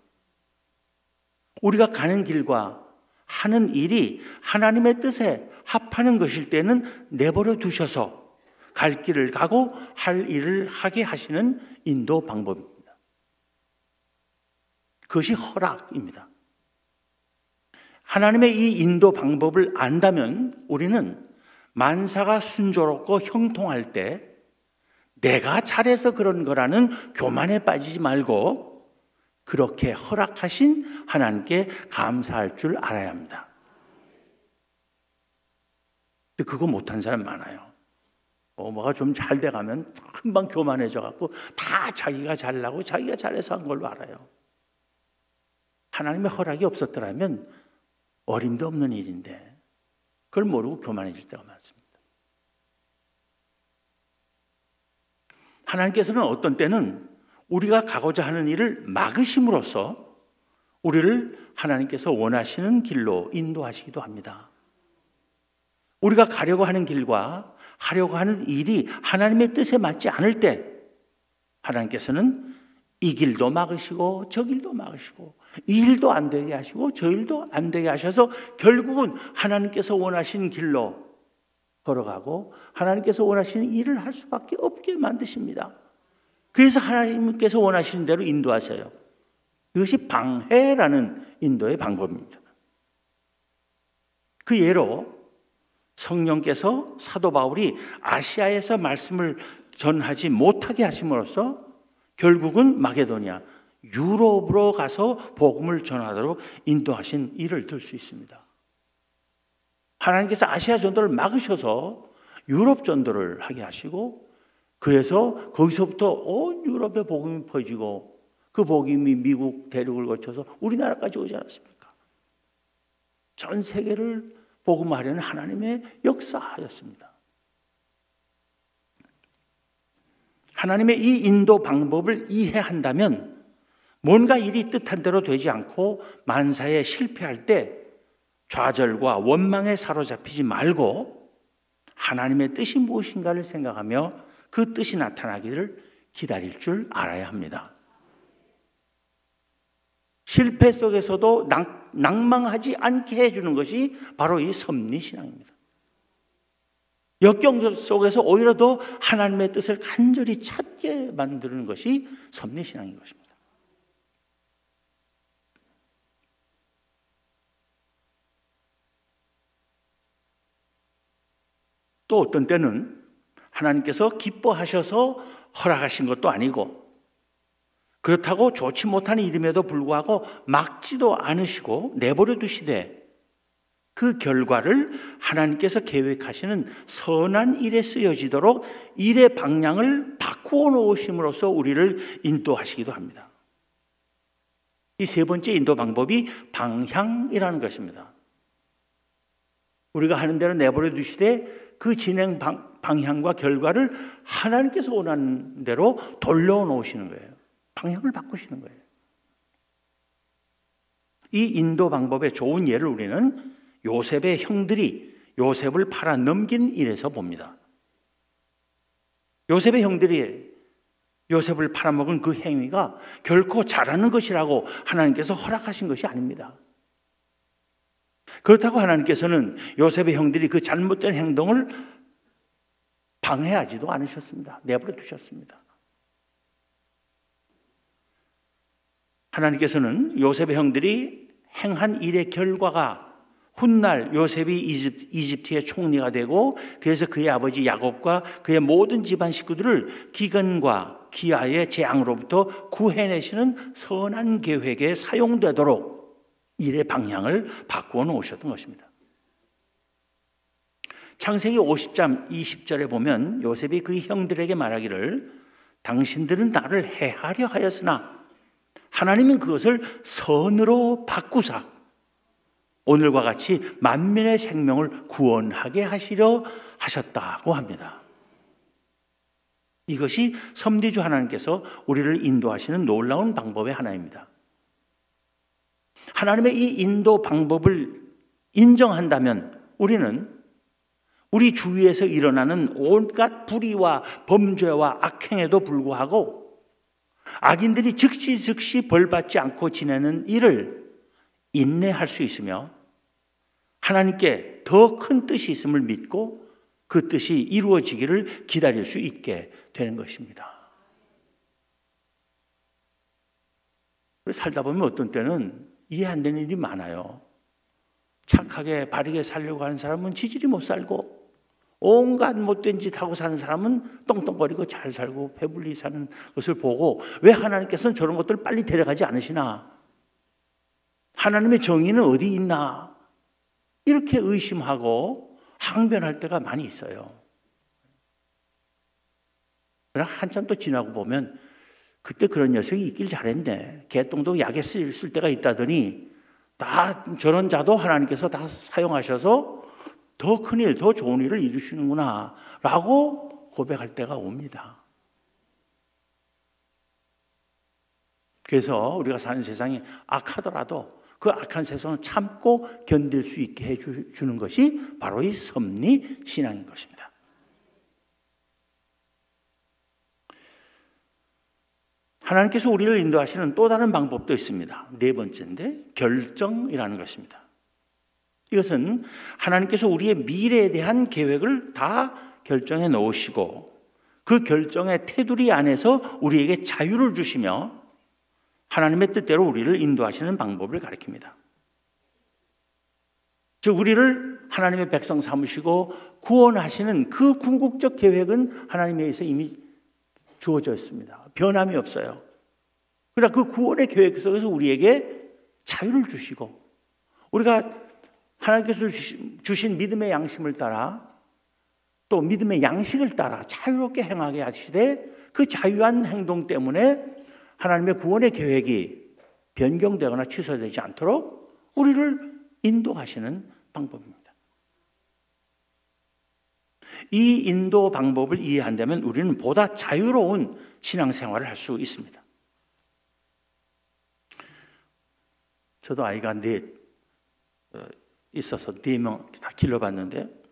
우리가 가는 길과 하는 일이 하나님의 뜻에 합하는 것일 때는 내버려 두셔서 갈 길을 가고 할 일을 하게 하시는 인도 방법입니다. 그것이 허락입니다. 하나님의 이 인도 방법을 안다면 우리는 만사가 순조롭고 형통할 때 내가 잘해서 그런 거라는 교만에 빠지지 말고 그렇게 허락하신 하나님께 감사할 줄 알아야 합니다. 근데 그거 못한 사람 많아요. 뭐가 좀 잘 돼가면 금방 교만해져 갖고 다 자기가 잘나고 자기가 잘해서 한 걸로 알아요. 하나님의 허락이 없었더라면 어림도 없는 일인데 그걸 모르고 교만해질 때가 많습니다. 하나님께서는 어떤 때는 우리가 가고자 하는 일을 막으심으로써 우리를 하나님께서 원하시는 길로 인도하시기도 합니다. 우리가 가려고 하는 길과 하려고 하는 일이 하나님의 뜻에 맞지 않을 때 하나님께서는 이 길도 막으시고 저 길도 막으시고 이 일도 안 되게 하시고 저 일도 안 되게 하셔서 결국은 하나님께서 원하시는 길로 걸어가고 하나님께서 원하시는 일을 할 수밖에 없게 만드십니다. 그래서 하나님께서 원하시는 대로 인도하세요. 이것이 방해라는 인도의 방법입니다. 그 예로 성령께서 사도 바울이 아시아에서 말씀을 전하지 못하게 하심으로써 결국은 마게도니아, 유럽으로 가서 복음을 전하도록 인도하신 일을 들 수 있습니다. 하나님께서 아시아 전도를 막으셔서 유럽 전도를 하게 하시고 그래서 거기서부터 온 유럽에 복음이 퍼지고 그 복음이 미국 대륙을 거쳐서 우리나라까지 오지 않았습니까? 전 세계를 복음하려는 하나님의 역사였습니다. 하나님의 이 인도 방법을 이해한다면 뭔가 일이 뜻한 대로 되지 않고 만사에 실패할 때 좌절과 원망에 사로잡히지 말고 하나님의 뜻이 무엇인가를 생각하며 그 뜻이 나타나기를 기다릴 줄 알아야 합니다. 실패 속에서도 낭망하지 않게 해주는 것이 바로 이 섭리신앙입니다. 역경 속에서 오히려 더 하나님의 뜻을 간절히 찾게 만드는 것이 섭리신앙인 것입니다. 또 어떤 때는 하나님께서 기뻐하셔서 허락하신 것도 아니고 그렇다고 좋지 못한 일임에도 불구하고 막지도 않으시고 내버려 두시되 그 결과를 하나님께서 계획하시는 선한 일에 쓰여지도록 일의 방향을 바꾸어 놓으심으로써 우리를 인도하시기도 합니다. 이 세 번째 인도 방법이 방향이라는 것입니다. 우리가 하는 대로 내버려 두시되 그 진행 방향과 결과를 하나님께서 원하는 대로 돌려놓으시는 거예요. 방향을 바꾸시는 거예요. 이 인도 방법의 좋은 예를 우리는 요셉의 형들이 요셉을 팔아 넘긴 일에서 봅니다. 요셉의 형들이 요셉을 팔아먹은 그 행위가 결코 잘하는 것이라고 하나님께서 허락하신 것이 아닙니다. 그렇다고 하나님께서는 요셉의 형들이 그 잘못된 행동을 방해하지도 않으셨습니다. 내버려 두셨습니다. 하나님께서는 요셉의 형들이 행한 일의 결과가 훗날 요셉이 이집트의 총리가 되고 그래서 그의 아버지 야곱과 그의 모든 집안 식구들을 기근과 기아의 재앙으로부터 구해내시는 선한 계획에 사용되도록 일의 방향을 바꾸어 놓으셨던 것입니다. 창세기 50장 20절에 보면 요셉이 그 형들에게 말하기를 당신들은 나를 해하려 하였으나 하나님은 그것을 선으로 바꾸사 오늘과 같이 만민의 생명을 구원하게 하시려 하셨다고 합니다. 이것이 섭리주 하나님께서 우리를 인도하시는 놀라운 방법의 하나입니다. 하나님의 이 인도 방법을 인정한다면 우리는 우리 주위에서 일어나는 온갖 불의와 범죄와 악행에도 불구하고 악인들이 즉시 벌받지 않고 지내는 일을 인내할 수 있으며 하나님께 더 큰 뜻이 있음을 믿고 그 뜻이 이루어지기를 기다릴 수 있게 되는 것입니다. 살다 보면 어떤 때는 이해 안 되는 일이 많아요. 착하게 바르게 살려고 하는 사람은 지질이 못 살고 온갖 못된 짓 하고 사는 사람은 떵떵거리고 잘 살고 배불리 사는 것을 보고 왜 하나님께서는 저런 것들을 빨리 데려가지 않으시나? 하나님의 정의는 어디 있나? 이렇게 의심하고 항변할 때가 많이 있어요. 그러나 한참 또 지나고 보면 그때 그런 녀석이 있길 잘했네. 개똥도 약에 쓸 때가 있다더니 다 저런 자도 하나님께서 다 사용하셔서 더 큰 일, 더 좋은 일을 이루시는구나 라고 고백할 때가 옵니다. 그래서 우리가 사는 세상이 악하더라도 그 악한 세상을 참고 견딜 수 있게 해주는 것이 바로 이 섭리 신앙인 것입니다. 하나님께서 우리를 인도하시는 또 다른 방법도 있습니다. 네 번째인데 결정이라는 것입니다. 이것은 하나님께서 우리의 미래에 대한 계획을 다 결정해 놓으시고 그 결정의 테두리 안에서 우리에게 자유를 주시며 하나님의 뜻대로 우리를 인도하시는 방법을 가리킵니다. 즉 우리를 하나님의 백성 삼으시고 구원하시는 그 궁극적 계획은 하나님에 의해서 이미 주어져 있습니다. 변함이 없어요. 그러나 그 구원의 계획 속에서 우리에게 자유를 주시고 우리가 하나님께서 주신 믿음의 양심을 따라 또 믿음의 양식을 따라 자유롭게 행하게 하시되 그 자유한 행동 때문에 하나님의 구원의 계획이 변경되거나 취소되지 않도록 우리를 인도하시는 방법입니다. 이 인도 방법을 이해한다면 우리는 보다 자유로운 신앙생활을 할 수 있습니다. 저도 아이가 있어서 4명 다 길러봤는데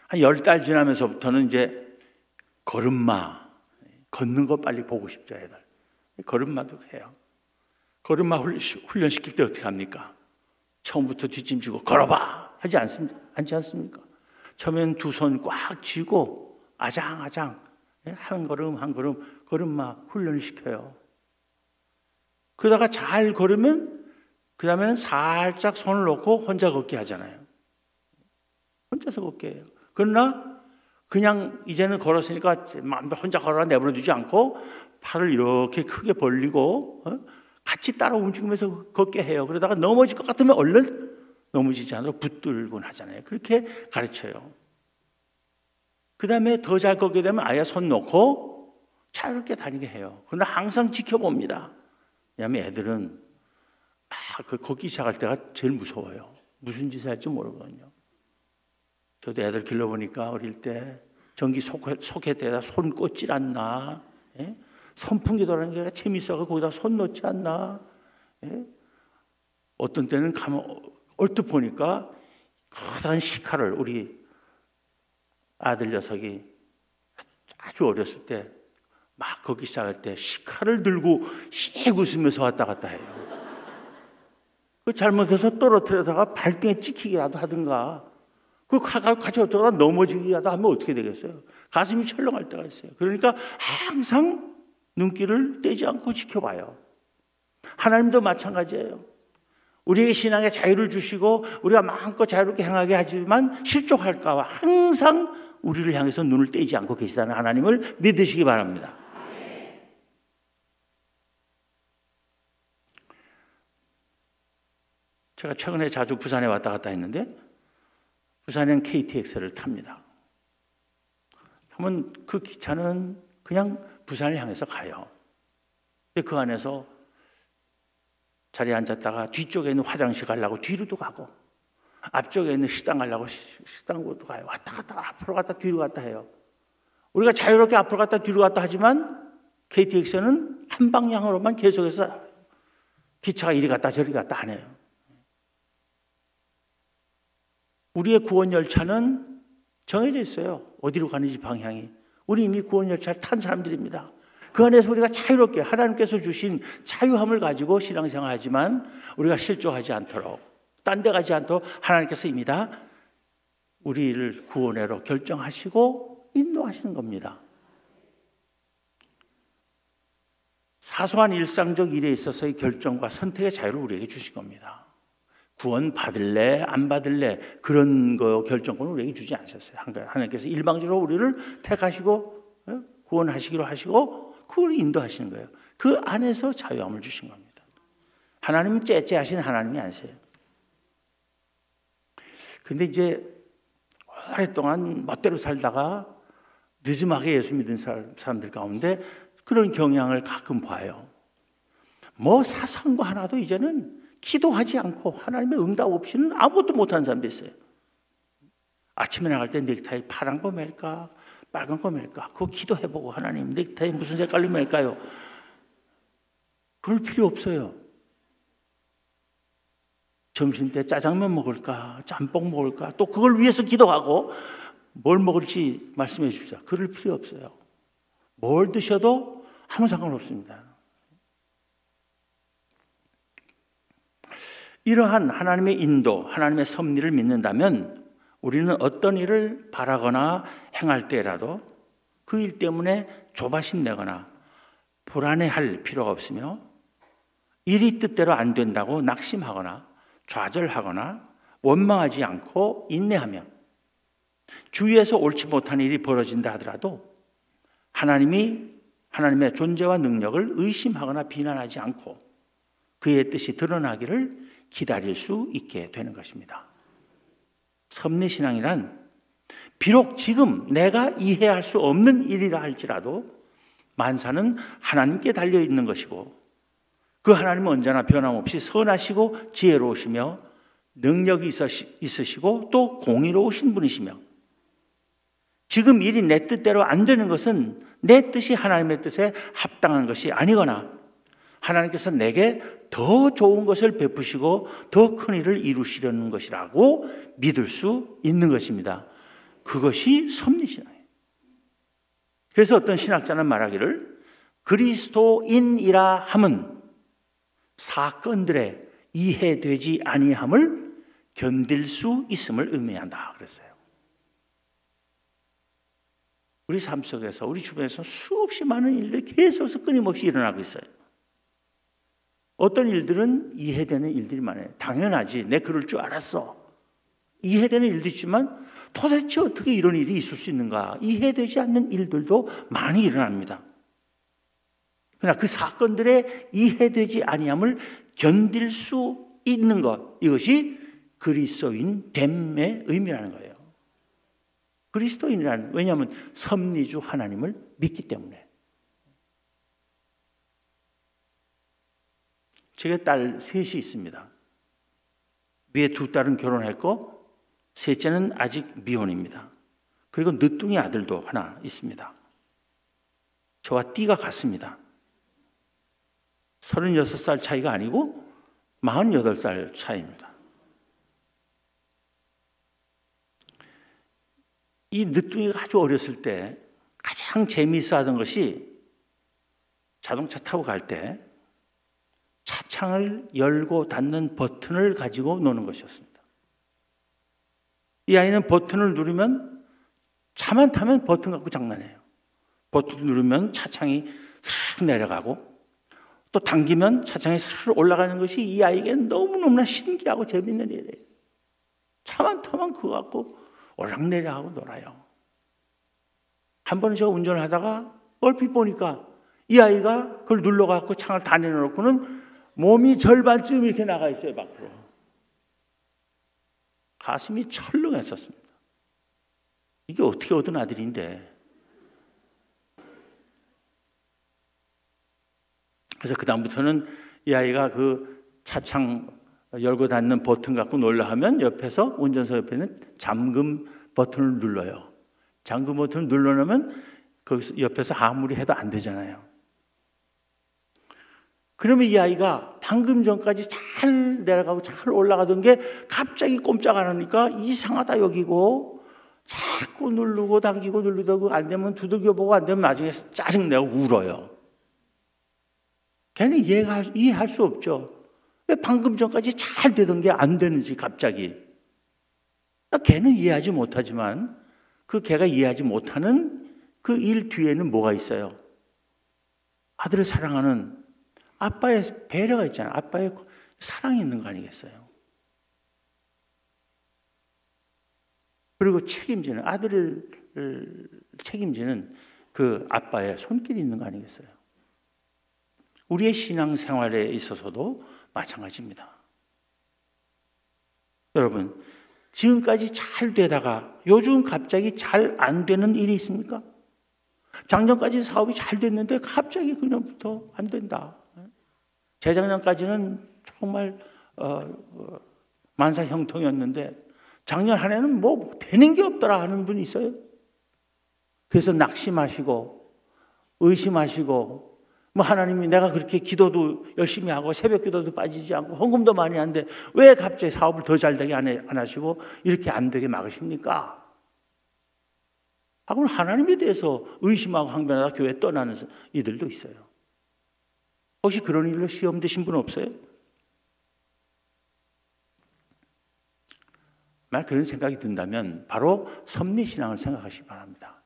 한 10달 지나면서부터는 이제 걸음마 걷는 거 빨리 보고 싶죠 애들. 걸음마도 해요. 걸음마 훈련시킬 때 어떻게 합니까? 처음부터 뒷짐지고 걸어봐 하지 않습니까? 처음엔 두 손 꽉 쥐고 아장아장 한 걸음 한 걸음 걸음마 훈련을 시켜요. 그러다가 잘 걸으면 그 다음에는 살짝 손을 놓고 혼자 걷게 하잖아요. 혼자서 걷게 해요. 그러나 그냥 이제는 걸었으니까 마음대로 혼자 걸어라 내버려 두지 않고 팔을 이렇게 크게 벌리고 같이 따라 움직이면서 걷게 해요. 그러다가 넘어질 것 같으면 얼른 넘어지지 않도록 붙들곤 하잖아요. 그렇게 가르쳐요. 그 다음에 더 잘 걷게 되면 아예 손 놓고 자유롭게 다니게 해요. 그러나 항상 지켜봅니다. 왜냐하면 애들은 그 걷기 시작할 때가 제일 무서워요. 무슨 짓을 할지 모르거든요. 저도 애들 길러보니까 어릴 때 전기 소켓에다 손 꽂질 않나, 예? 선풍기 돌아가는 게 재밌어서 거기다 손 넣지 않나, 예? 어떤 때는 얼뜻 보니까 커다란 시카를 우리 아들 녀석이 아주 어렸을 때 막 걷기 시작할 때 시카를 들고 씩 웃으면서 왔다 갔다 해요. 그 잘못해서 떨어뜨려다가 발등에 찍히기라도 하든가 그 같이 어쩌다가 넘어지기라도 하면 어떻게 되겠어요? 가슴이 철렁할 때가 있어요. 그러니까 항상 눈길을 떼지 않고 지켜봐요. 하나님도 마찬가지예요. 우리에게 신앙의 자유를 주시고 우리가 마음껏 자유롭게 행하게 하지만 실족할까 봐 항상 우리를 향해서 눈을 떼지 않고 계시다는 하나님을 믿으시기 바랍니다. 제가 최근에 자주 부산에 왔다 갔다 했는데 부산에는 KTX를 탑니다. 그러면 그 기차는 그냥 부산을 향해서 가요. 근데 그 안에서 자리에 앉았다가 뒤쪽에 있는 화장실 가려고 뒤로도 가고 앞쪽에 있는 식당 가려고 식당으로도 가요. 왔다 갔다 앞으로 갔다 뒤로 갔다 해요. 우리가 자유롭게 앞으로 갔다 뒤로 갔다 하지만 KTX는 한 방향으로만 계속해서 기차가 이리 갔다 저리 갔다 안 해요. 우리의 구원 열차는 정해져 있어요. 어디로 가는지 방향이. 우리 이미 구원 열차를 탄 사람들입니다. 그 안에서 우리가 자유롭게 하나님께서 주신 자유함을 가지고 신앙생활 하지만 우리가 실족하지 않도록 딴 데 가지 않도록 하나님께서 이미 다 우리를 구원해로 결정하시고 인도하시는 겁니다. 사소한 일상적 일에 있어서의 결정과 선택의 자유를 우리에게 주신 겁니다. 구원 받을래 안 받을래 그런 거 결정권을 우리에게 주지 않으셨어요. 하나님께서 일방적으로 우리를 택하시고 구원하시기로 하시고 그걸 인도하시는 거예요. 그 안에서 자유함을 주신 겁니다. 하나님은 째째하신 하나님이 아니세요. 근데 이제 오랫동안 멋대로 살다가 늦음하게 예수 믿은 사람들 가운데 그런 경향을 가끔 봐요. 뭐 사소한 거 하나도 이제는 기도하지 않고 하나님의 응답 없이는 아무것도 못하는 사람도 있어요. 아침에 나갈 때 넥타이 파란 거 맬까 빨간 거 맬까 그거 기도해보고 하나님 넥타이 무슨 색깔로 맬까요? 그럴 필요 없어요. 점심때 짜장면 먹을까 짬뽕 먹을까 또 그걸 위해서 기도하고 뭘 먹을지 말씀해 주십시오. 그럴 필요 없어요. 뭘 드셔도 아무 상관없습니다. 이러한 하나님의 인도, 하나님의 섭리를 믿는다면 우리는 어떤 일을 바라거나 행할 때라도 그 일 때문에 조바심 내거나 불안해할 필요가 없으며 일이 뜻대로 안 된다고 낙심하거나 좌절하거나 원망하지 않고 인내하며 주위에서 옳지 못한 일이 벌어진다 하더라도 하나님의 존재와 능력을 의심하거나 비난하지 않고 그의 뜻이 드러나기를 기다릴 수 있게 되는 것입니다. 섭리신앙이란 비록 지금 내가 이해할 수 없는 일이라 할지라도 만사는 하나님께 달려있는 것이고 그 하나님은 언제나 변함없이 선하시고 지혜로우시며 능력이 있으시고 또 공의로우신 분이시며 지금 일이 내 뜻대로 안 되는 것은 내 뜻이 하나님의 뜻에 합당한 것이 아니거나 하나님께서 내게 더 좋은 것을 베푸시고 더 큰 일을 이루시려는 것이라고 믿을 수 있는 것입니다. 그것이 섭리신앙이에요. 그래서 어떤 신학자는 말하기를 그리스도인이라 함은 사건들의 이해되지 아니함을 견딜 수 있음을 의미한다 그랬어요. 우리 삶 속에서 우리 주변에서 수없이 많은 일들이 계속해서 끊임없이 일어나고 있어요. 어떤 일들은 이해되는 일들이 많아요. 당연하지. 내 그럴 줄 알았어. 이해되는 일도 있지만 도대체 어떻게 이런 일이 있을 수 있는가? 이해되지 않는 일들도 많이 일어납니다. 그러나 그 사건들의 이해되지 아니함을 견딜 수 있는 것, 이것이 그리스도인 됨의 의미라는 거예요. 그리스도인이라는, 왜냐하면 섭리주 하나님을 믿기 때문에. 제가 딸 셋이 있습니다. 위에 두 딸은 결혼했고 셋째는 아직 미혼입니다. 그리고 늦둥이 아들도 하나 있습니다. 저와 띠가 같습니다. 36살 차이가 아니고 48살 차이입니다. 이 늦둥이가 아주 어렸을 때 가장 재미있어 하던 것이 자동차 타고 갈 때 차창을 열고 닫는 버튼을 가지고 노는 것이었습니다. 이 아이는 버튼을 누르면 차만 타면 버튼 갖고 장난해요. 버튼 누르면 차창이 내려가고 또 당기면 차창에 스르르 올라가는 것이 이 아이에게는 너무너무나 신기하고 재밌는 일이에요. 차만 타면 그거 갖고 오락내리하고 놀아요. 한 번은 제가 운전을 하다가 얼핏 보니까 이 아이가 그걸 눌러갖고 창을 다 내려놓고는 몸이 절반쯤 이렇게 나가 있어요, 밖으로. 가슴이 철렁했었습니다. 이게 어떻게 얻은 아들인데. 그래서 그다음부터는 이 아이가 그 차창 열고 닫는 버튼 갖고 놀라 하면 옆에서, 운전석 옆에는 잠금 버튼을 눌러요. 잠금 버튼을 눌러놓으면 거기서 옆에서 아무리 해도 안 되잖아요. 그러면 이 아이가 방금 전까지 잘 내려가고 잘 올라가던 게 갑자기 꼼짝 안 하니까 이상하다 여기고 자꾸 누르고 당기고 누르고 안 되면 두들겨보고 안 되면 나중에 짜증내고 울어요. 걔는 이해할 수 없죠. 왜 방금 전까지 잘 되던 게 안 되는지 갑자기. 걔는 이해하지 못하지만 그 걔가 이해하지 못하는 그 일 뒤에는 뭐가 있어요? 아들을 사랑하는 아빠의 배려가 있잖아요. 아빠의 사랑이 있는 거 아니겠어요? 그리고 책임지는, 아들을 책임지는 그 아빠의 손길이 있는 거 아니겠어요? 우리의 신앙생활에 있어서도 마찬가지입니다. 여러분, 지금까지 잘 되다가 요즘 갑자기 잘 안 되는 일이 있습니까? 작년까지 사업이 잘 됐는데 갑자기 그년부터 안 된다. 재작년까지는 정말 만사형통이었는데 작년 한 해는 뭐 되는 게 없더라 하는 분이 있어요. 그래서 낙심하시고 의심하시고, 뭐 하나님이 내가 그렇게 기도도 열심히 하고 새벽 기도도 빠지지 않고 헌금도 많이 하는데 왜 갑자기 사업을 더 잘 되게 안 하시고 이렇게 안 되게 막으십니까? 하고는 하나님에 대해서 의심하고 항변하다 교회 떠나는 이들도 있어요. 혹시 그런 일로 시험 드신 분 없어요? 만약 그런 생각이 든다면 바로 섭리신앙을 생각하시기 바랍니다.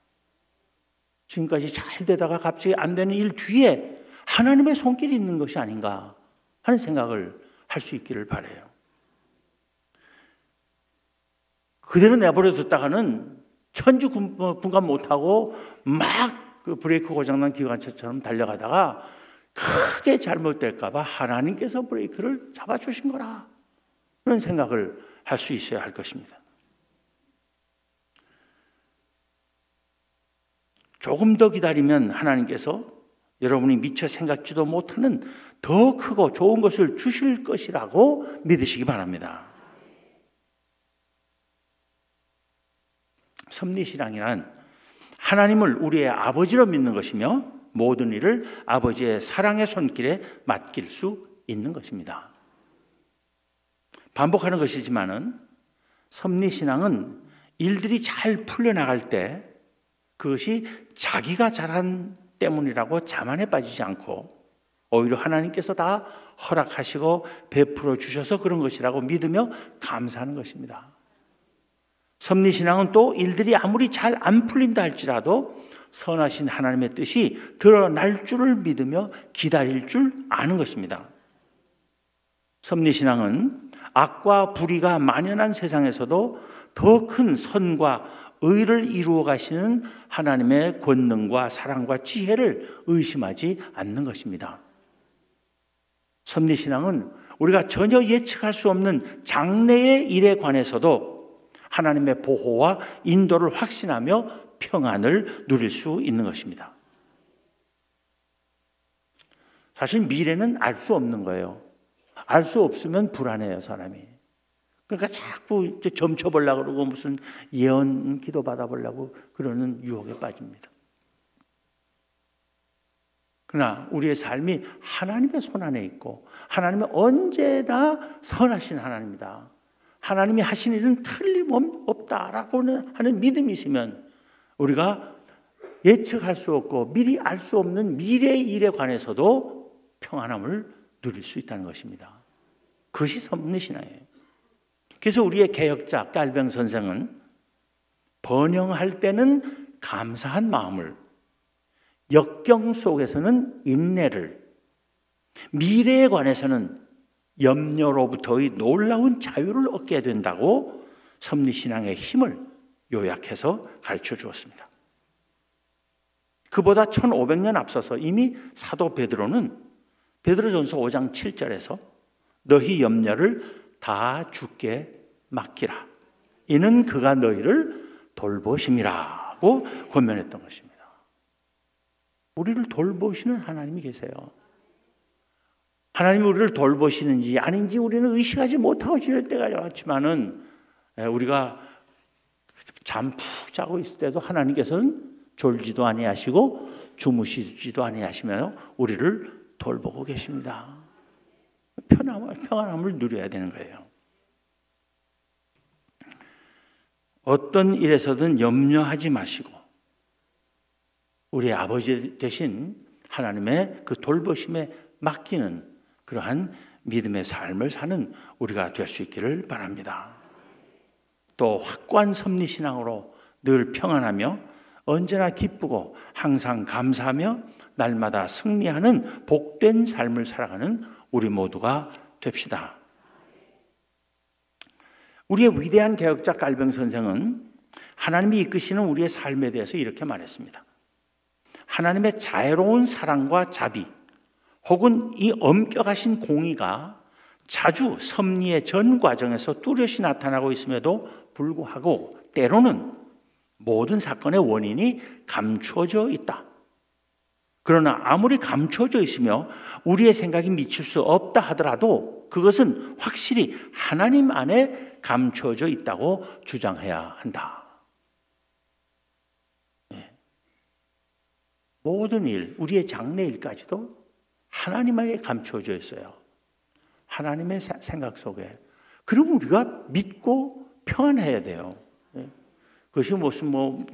지금까지 잘 되다가 갑자기 안 되는 일 뒤에 하나님의 손길이 있는 것이 아닌가 하는 생각을 할 수 있기를 바라요. 그대로 내버려 뒀다가는 천주 분간 못하고 막 그 브레이크 고장난 기관차처럼 달려가다가 크게 잘못될까 봐 하나님께서 브레이크를 잡아주신 거라, 그런 생각을 할 수 있어야 할 것입니다. 조금 더 기다리면 하나님께서 여러분이 미처 생각지도 못하는 더 크고 좋은 것을 주실 것이라고 믿으시기 바랍니다. 섭리신앙이란 하나님을 우리의 아버지로 믿는 것이며 모든 일을 아버지의 사랑의 손길에 맡길 수 있는 것입니다. 반복하는 것이지만은 섭리신앙은 일들이 잘 풀려나갈 때 그것이 자기가 잘한 때문이라고 자만에 빠지지 않고 오히려 하나님께서 다 허락하시고 베풀어 주셔서 그런 것이라고 믿으며 감사하는 것입니다. 섭리신앙은 또 일들이 아무리 잘 안 풀린다 할지라도 선하신 하나님의 뜻이 드러날 줄을 믿으며 기다릴 줄 아는 것입니다. 섭리신앙은 악과 불의가 만연한 세상에서도 더 큰 선과 의를 이루어 가시는 하나님의 권능과 사랑과 지혜를 의심하지 않는 것입니다. 섭리신앙은 우리가 전혀 예측할 수 없는 장래의 일에 관해서도 하나님의 보호와 인도를 확신하며 평안을 누릴 수 있는 것입니다. 사실 미래는 알 수 없는 거예요. 알 수 없으면 불안해요, 사람이. 그러니까 자꾸 점쳐보려고 그러고 무슨 예언 기도 받아보려고 그러는 유혹에 빠집니다. 그러나 우리의 삶이 하나님의 손 안에 있고 하나님은 언제나 선하신 하나님이다. 하나님이 하신 일은 틀림없다라고 하는 믿음이 있으면 우리가 예측할 수 없고 미리 알 수 없는 미래의 일에 관해서도 평안함을 누릴 수 있다는 것입니다. 그것이 섭리신앙이에요. 그래서 우리의 개혁자 깔병 선생은 번영할 때는 감사한 마음을, 역경 속에서는 인내를, 미래에 관해서는 염려로부터의 놀라운 자유를 얻게 된다고 섭리신앙의 힘을 요약해서 가르쳐 주었습니다. 그보다 1500년 앞서서 이미 사도 베드로는 베드로전서 5장 7절에서 너희 염려를 다 주께 맡기라. 이는 그가 너희를 돌보심이라고 권면했던 것입니다. 우리를 돌보시는 하나님이 계세요. 하나님이 우리를 돌보시는지 아닌지 우리는 의식하지 못하고 지낼 때가 많지만은 우리가 잠 푹 자고 있을 때도 하나님께서는 졸지도 아니하시고 주무시지도 아니하시며 우리를 돌보고 계십니다. 평안함을 누려야 되는 거예요. 어떤 일에서든 염려하지 마시고 우리 아버지 되신 하나님의 그 돌보심에 맡기는 그러한 믿음의 삶을 사는 우리가 될 수 있기를 바랍니다. 또 확고한 섭리신앙으로 늘 평안하며 언제나 기쁘고 항상 감사하며 날마다 승리하는 복된 삶을 살아가는 우리 모두가 됩시다. 우리의 위대한 개혁자 깔병 선생은 하나님이 이끄시는 우리의 삶에 대해서 이렇게 말했습니다. 하나님의 자애로운 사랑과 자비 혹은 이 엄격하신 공의가 자주 섭리의 전 과정에서 뚜렷이 나타나고 있음에도 불구하고 때로는 모든 사건의 원인이 감추어져 있다. 그러나 아무리 감추어져 있으며 우리의 생각이 미칠 수 없다 하더라도 그것은 확실히 하나님 안에 감추어져 있다고 주장해야 한다. 모든 일, 우리의 장래일까지도 하나님 안에 감추어져 있어요. 하나님의 생각 속에. 그리고 우리가 믿고 평안해야 돼요. 그것이 무슨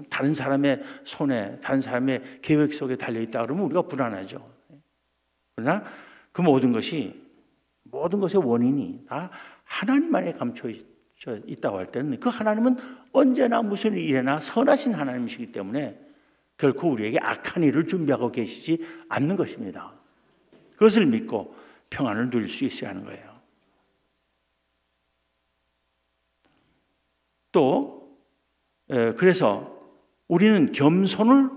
다른 사람의 손에, 다른 사람의 계획 속에 달려있다 그러면 우리가 불안하죠. 그러나 그 모든 것의 원인이 다 하나님 안에 감춰 있다고 할 때는 그 하나님은 언제나 무슨 일이나 선하신 하나님이시기 때문에 결코 우리에게 악한 일을 준비하고 계시지 않는 것입니다. 그것을 믿고 평안을 누릴 수 있어야 하는 거예요. 또 그래서 우리는 겸손을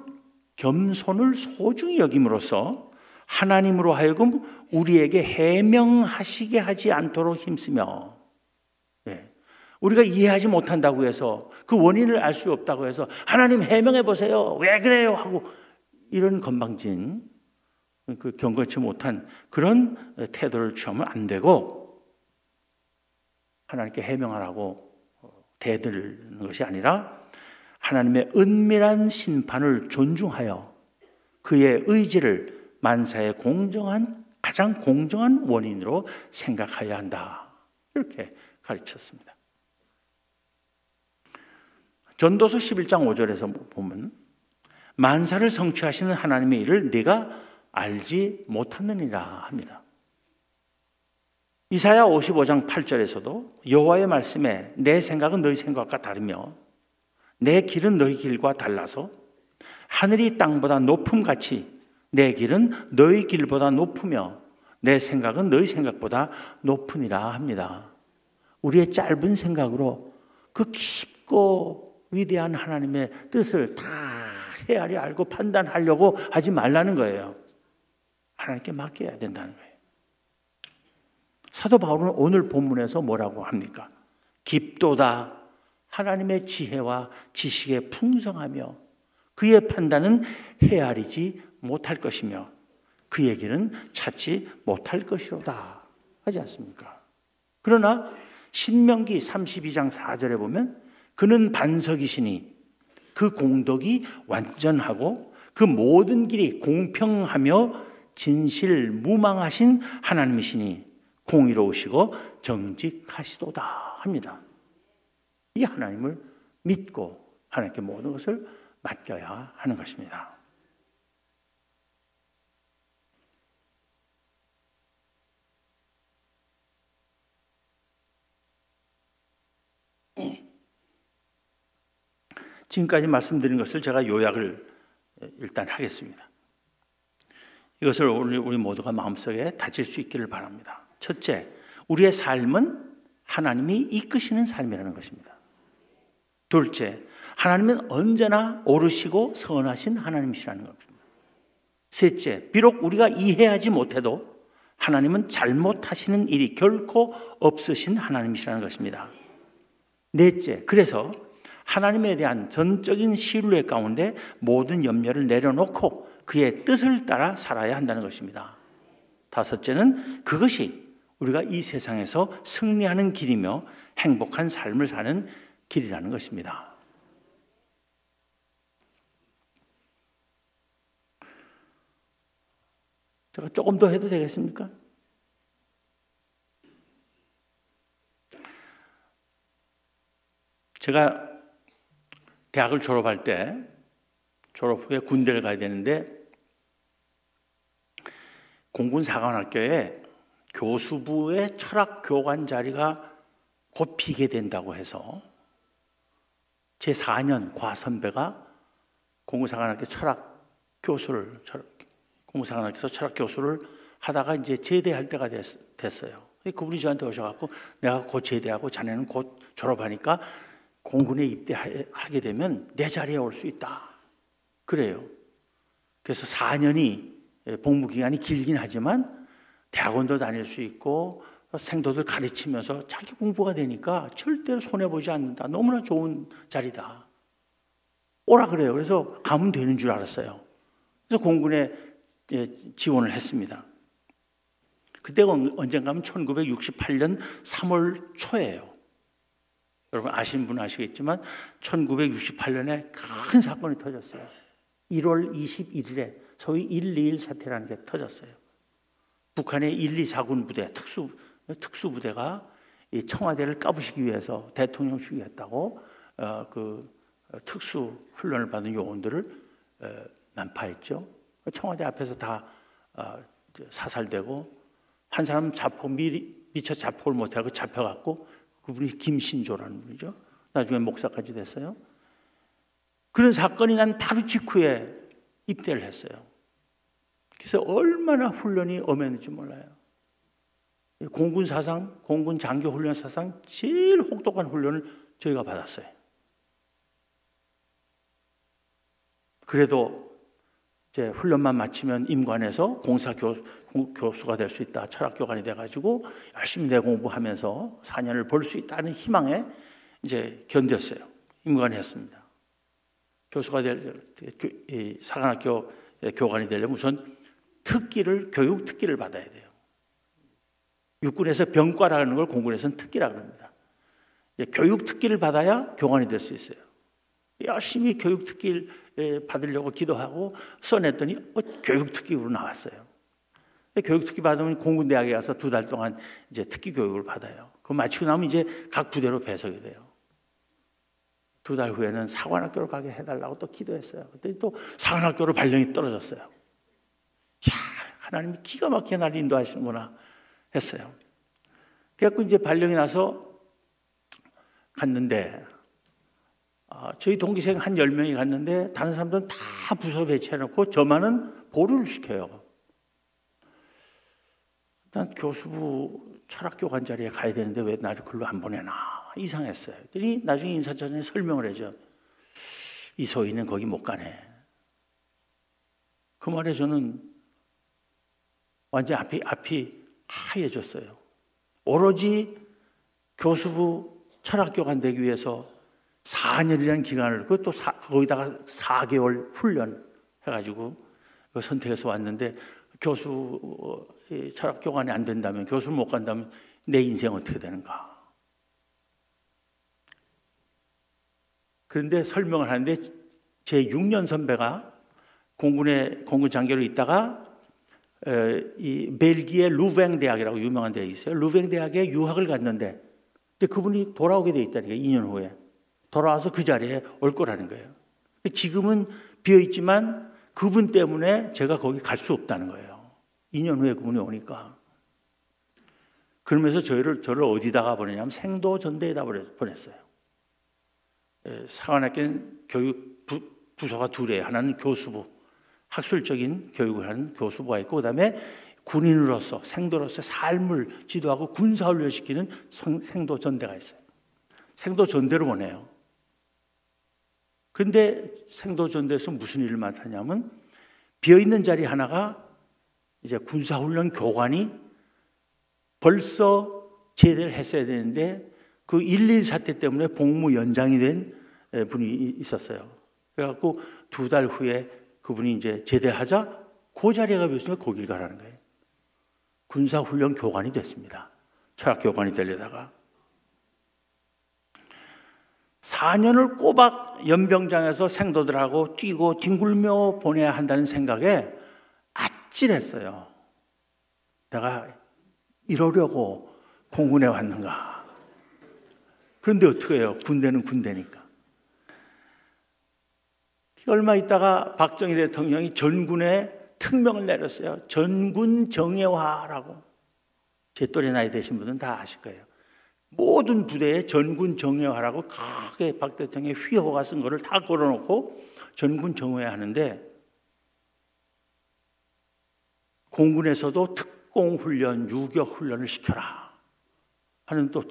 소중히 여김으로써 하나님으로 하여금 우리에게 해명하시게 하지 않도록 힘쓰며 우리가 이해하지 못한다고 해서 그 원인을 알 수 없다고 해서 하나님 해명해 보세요. 왜 그래요? 하고 이런 건방진 그 경건치 못한 그런 태도를 취하면 안 되고 하나님께 해명하라고 대드는 것이 아니라 하나님의 은밀한 심판을 존중하여 그의 의지를 만사의 가장 공정한 원인으로 생각해야 한다. 이렇게 가르쳤습니다. 전도서 11장 5절에서 보면 만사를 성취하시는 하나님의 일을 네가 알지 못하느니라 합니다. 이사야 55장 8절에서도 여호와의 말씀에 내 생각은 너희 생각과 다르며 내 길은 너희 길과 달라서 하늘이 땅보다 높음같이 내 길은 너희 길보다 높으며 내 생각은 너희 생각보다 높으니라 합니다. 우리의 짧은 생각으로 그 깊고 위대한 하나님의 뜻을 다 헤아려 알고 판단하려고 하지 말라는 거예요. 하나님께 맡겨야 된다는 거예요. 사도 바울은 오늘 본문에서 뭐라고 합니까? 깊도다 하나님의 지혜와 지식에 풍성하며 그의 판단은 헤아리지 못할 것이며 그의 길은 찾지 못할 것이로다 하지 않습니까? 그러나 신명기 32장 4절에 보면 그는 반석이시니 그 공덕이 완전하고 그 모든 길이 공평하며 진실무망하신 하나님이시니 공의로우시고 정직하시도다 합니다. 이 하나님을 믿고 하나님께 모든 것을 맡겨야 하는 것입니다. 지금까지 말씀드린 것을 제가 요약을 일단 하겠습니다. 이것을 우리 모두가 마음속에 다질 수 있기를 바랍니다. 첫째, 우리의 삶은 하나님이 이끄시는 삶이라는 것입니다. 둘째, 하나님은 언제나 옳으시고 선하신 하나님이시라는 겁니다. 셋째, 비록 우리가 이해하지 못해도 하나님은 잘못하시는 일이 결코 없으신 하나님이시라는 것입니다. 넷째, 그래서 하나님에 대한 전적인 신뢰 가운데 모든 염려를 내려놓고 그의 뜻을 따라 살아야 한다는 것입니다. 다섯째는 그것이 우리가 이 세상에서 승리하는 길이며 행복한 삶을 사는 길이라는 것입니다. 제가 조금 더 해도 되겠습니까? 제가 대학을 졸업할 때, 졸업 후에 군대를 가야 되는데 공군사관학교에 교수부의 철학교관 자리가 곧 비게 된다고 해서 제 4년 과선배가 공군사관학교 공군사관학교에서 철학교수를 하다가 이제 제대할 때가 됐어요. 그분이 저한테 오셔갖고 내가 곧 제대하고 자네는 곧 졸업하니까 공군에 입대하게 되면 내 자리에 올 수 있다. 그래요. 그래서 4년이 복무기간이 길긴 하지만 대학원도 다닐 수 있고 생도들 가르치면서 자기 공부가 되니까 절대로 손해보지 않는다. 너무나 좋은 자리다. 오라 그래요. 그래서 가면 되는 줄 알았어요. 그래서 공군에 지원을 했습니다. 그때가 언젠가면 1968년 3월 초예요. 여러분 아시는 분은 아시겠지만 1968년에 큰 사건이 터졌어요. 1월 21일에 소위 121 사태라는 게 터졌어요. 북한의 124군 부대, 특수부대가 이 청와대를 까부시기 위해서 대통령 죽이겠다고 특수 훈련을 받은 요원들을 난파했죠. 청와대 앞에서 다 사살되고 한 사람 미처 자폭을 못하고 잡혀갔고 그분이 김신조라는 분이죠. 나중에 목사까지 됐어요. 그런 사건이 난 바로 직후에 입대를 했어요. 그래서 얼마나 훈련이 엄했는지 몰라요. 공군 사상, 공군 장교 훈련 사상 제일 혹독한 훈련을 저희가 받았어요. 그래도 이제 훈련만 마치면 임관에서 교수가 될 수 있다. 철학교관이 돼가지고 열심히 내공부하면서 4년을 볼 수 있다는 희망에 이제 견뎠어요. 임관을 했습니다. 교수가 사관학교 교관이 되려면 우선 교육 특기를 받아야 돼요. 육군에서 병과라는 걸 공군에서는 특기라고 합니다. 교육 특기를 받아야 교관이 될 수 있어요. 열심히 교육 특기를 받으려고 기도하고 써냈더니 교육 특기로 나왔어요. 교육 특기 받으면 공군대학에 가서 2달 동안 이제 특기 교육을 받아요. 그거 마치고 나면 이제 각 부대로 배석이 돼요. 2달 후에는 사관학교로 가게 해달라고 또 기도했어요. 그랬더니 또 사관학교로 발령이 떨어졌어요. 이야, 하나님이 기가 막히게 날 인도하시는구나 했어요. 그래갖고 이제 발령이 나서 갔는데 저희 동기생 한 10명이 갔는데 다른 사람들은 다 부서 배치해놓고 저만은 보류를 시켜요. 일단 교수부 철학교관 자리에 가야 되는데 왜 나를 글로 안 보내나 이상했어요. 그랬더니 나중에 인사청에 설명을 해줘. 이소희는 거기 못 가네. 그 말에 저는 완전 앞이 하얘졌어요. 오로지 교수부 철학교관 되기 위해서 4년이라는 기간을 그것도 거기다가 4개월 훈련 해가지고 선택해서 왔는데 교수 철학교관이 안 된다면 교수를 못 간다면 내 인생 어떻게 되는가. 그런데 설명을 하는데 제 6년 선배가 공군 장교로 있다가 이 벨기에 루뱅 대학이라고 유명한 대학이 있어요. 루뱅 대학에 유학을 갔는데 그분이 돌아오게 돼 있다니까 2년 후에. 돌아와서 그 자리에 올 거라는 거예요. 지금은 비어있지만 그분 때문에 제가 거기 갈 수 없다는 거예요. 2년 후에 그분이 오니까. 그러면서 저를 어디다가 보내냐면 생도전대에다 보냈어요. 사관학교 교육 부서가 2래요. 하나는 교수부, 학술적인 교육을 하는 교수부가 있고, 그다음에 군인으로서 생도로서 삶을 지도하고 군사훈련시키는 생도전대가 있어요. 생도전대를 보내요. 그런데 생도전대에서 무슨 일을 맡았냐면, 비어있는 자리 하나가 이제 군사훈련 교관이 벌써 제대를 했어야 되는데 그 1.1 사태 때문에 복무 연장이 된 분이 있었어요. 그래갖고 2달 후에 그분이 이제 제대하자 그 자리가 비었으니까 거길 가라는 거예요. 군사훈련 교관이 됐습니다. 철학교관이 되려다가 4년을 꼬박 연병장에서 생도들하고 뛰고 뒹굴며 보내야 한다는 생각에 아찔했어요. 내가 이러려고 공군에 왔는가. 그런데 어떻게 해요? 군대는 군대니까. 얼마 있다가 박정희 대통령이 전군에 특명을 내렸어요. 전군 정예화라고. 제 또래 나이 되신 분들은 다 아실 거예요. 모든 부대에 전군 정예화라고 크게 박 대통령이 휘호가 쓴 거를 다 걸어놓고 전군 정예화 하는데, 공군에서도 특공훈련, 유격훈련을 시켜라 하는 또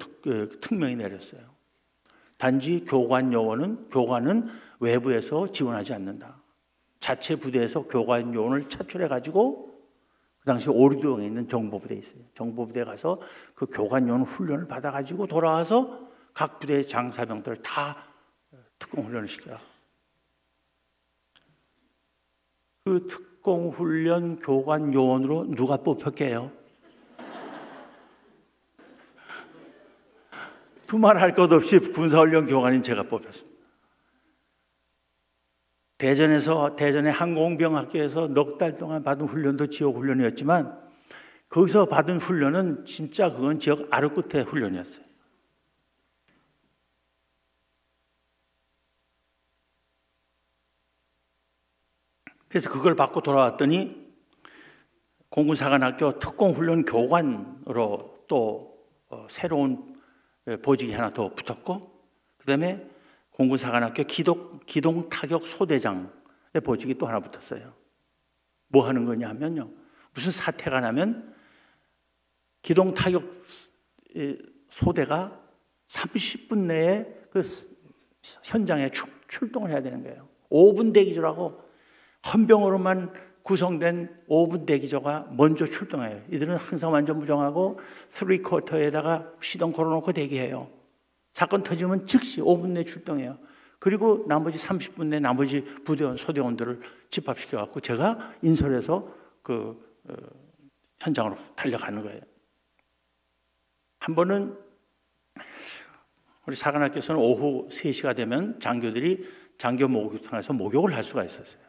특명이 내렸어요. 단지 교관은 외부에서 지원하지 않는다. 자체 부대에서 교관 요원을 차출해가지고, 그 당시 오류동에 있는 정보부대에 있어요. 정보부대에 가서 그 교관 요원 훈련을 받아가지고 돌아와서 각 부대의 장사병들을 다 특공훈련을 시켜라. 그 특공훈련 교관 요원으로 누가 뽑혔게요? 두말할 것 없이 군사훈련 교관인 제가 뽑혔습니다. 대전의 항공병학교에서 넉 달 동안 받은 훈련도 지역 훈련이었지만, 거기서 받은 훈련은 진짜 그건 지역 아래 끝의 훈련이었어요. 그래서 그걸 받고 돌아왔더니 공군사관학교 특공훈련 교관으로 또 새로운 보직이 하나 더 붙었고, 그 다음에 공군사관학교 기동타격 소대장의 보직이 또 하나 붙었어요. 뭐 하는 거냐 하면요, 무슨 사태가 나면 기동타격 소대가 30분 내에 그 현장에 출동을 해야 되는 거예요. 5분 대기조라고, 헌병으로만 구성된 5분 대기조가 먼저 출동해요. 이들은 항상 완전 무정하고 3쿼터에다가 시동 걸어놓고 대기해요. 사건 터지면 즉시 5분 내에 출동해요. 그리고 나머지 30분 내에 나머지 부대원, 소대원들을 집합시켜갖고 제가 인솔해서 현장으로 달려가는 거예요. 한 번은 우리 사관학교에서는 오후 3시가 되면 장교들이 장교 목욕탕에서 목욕을 할 수가 있었어요.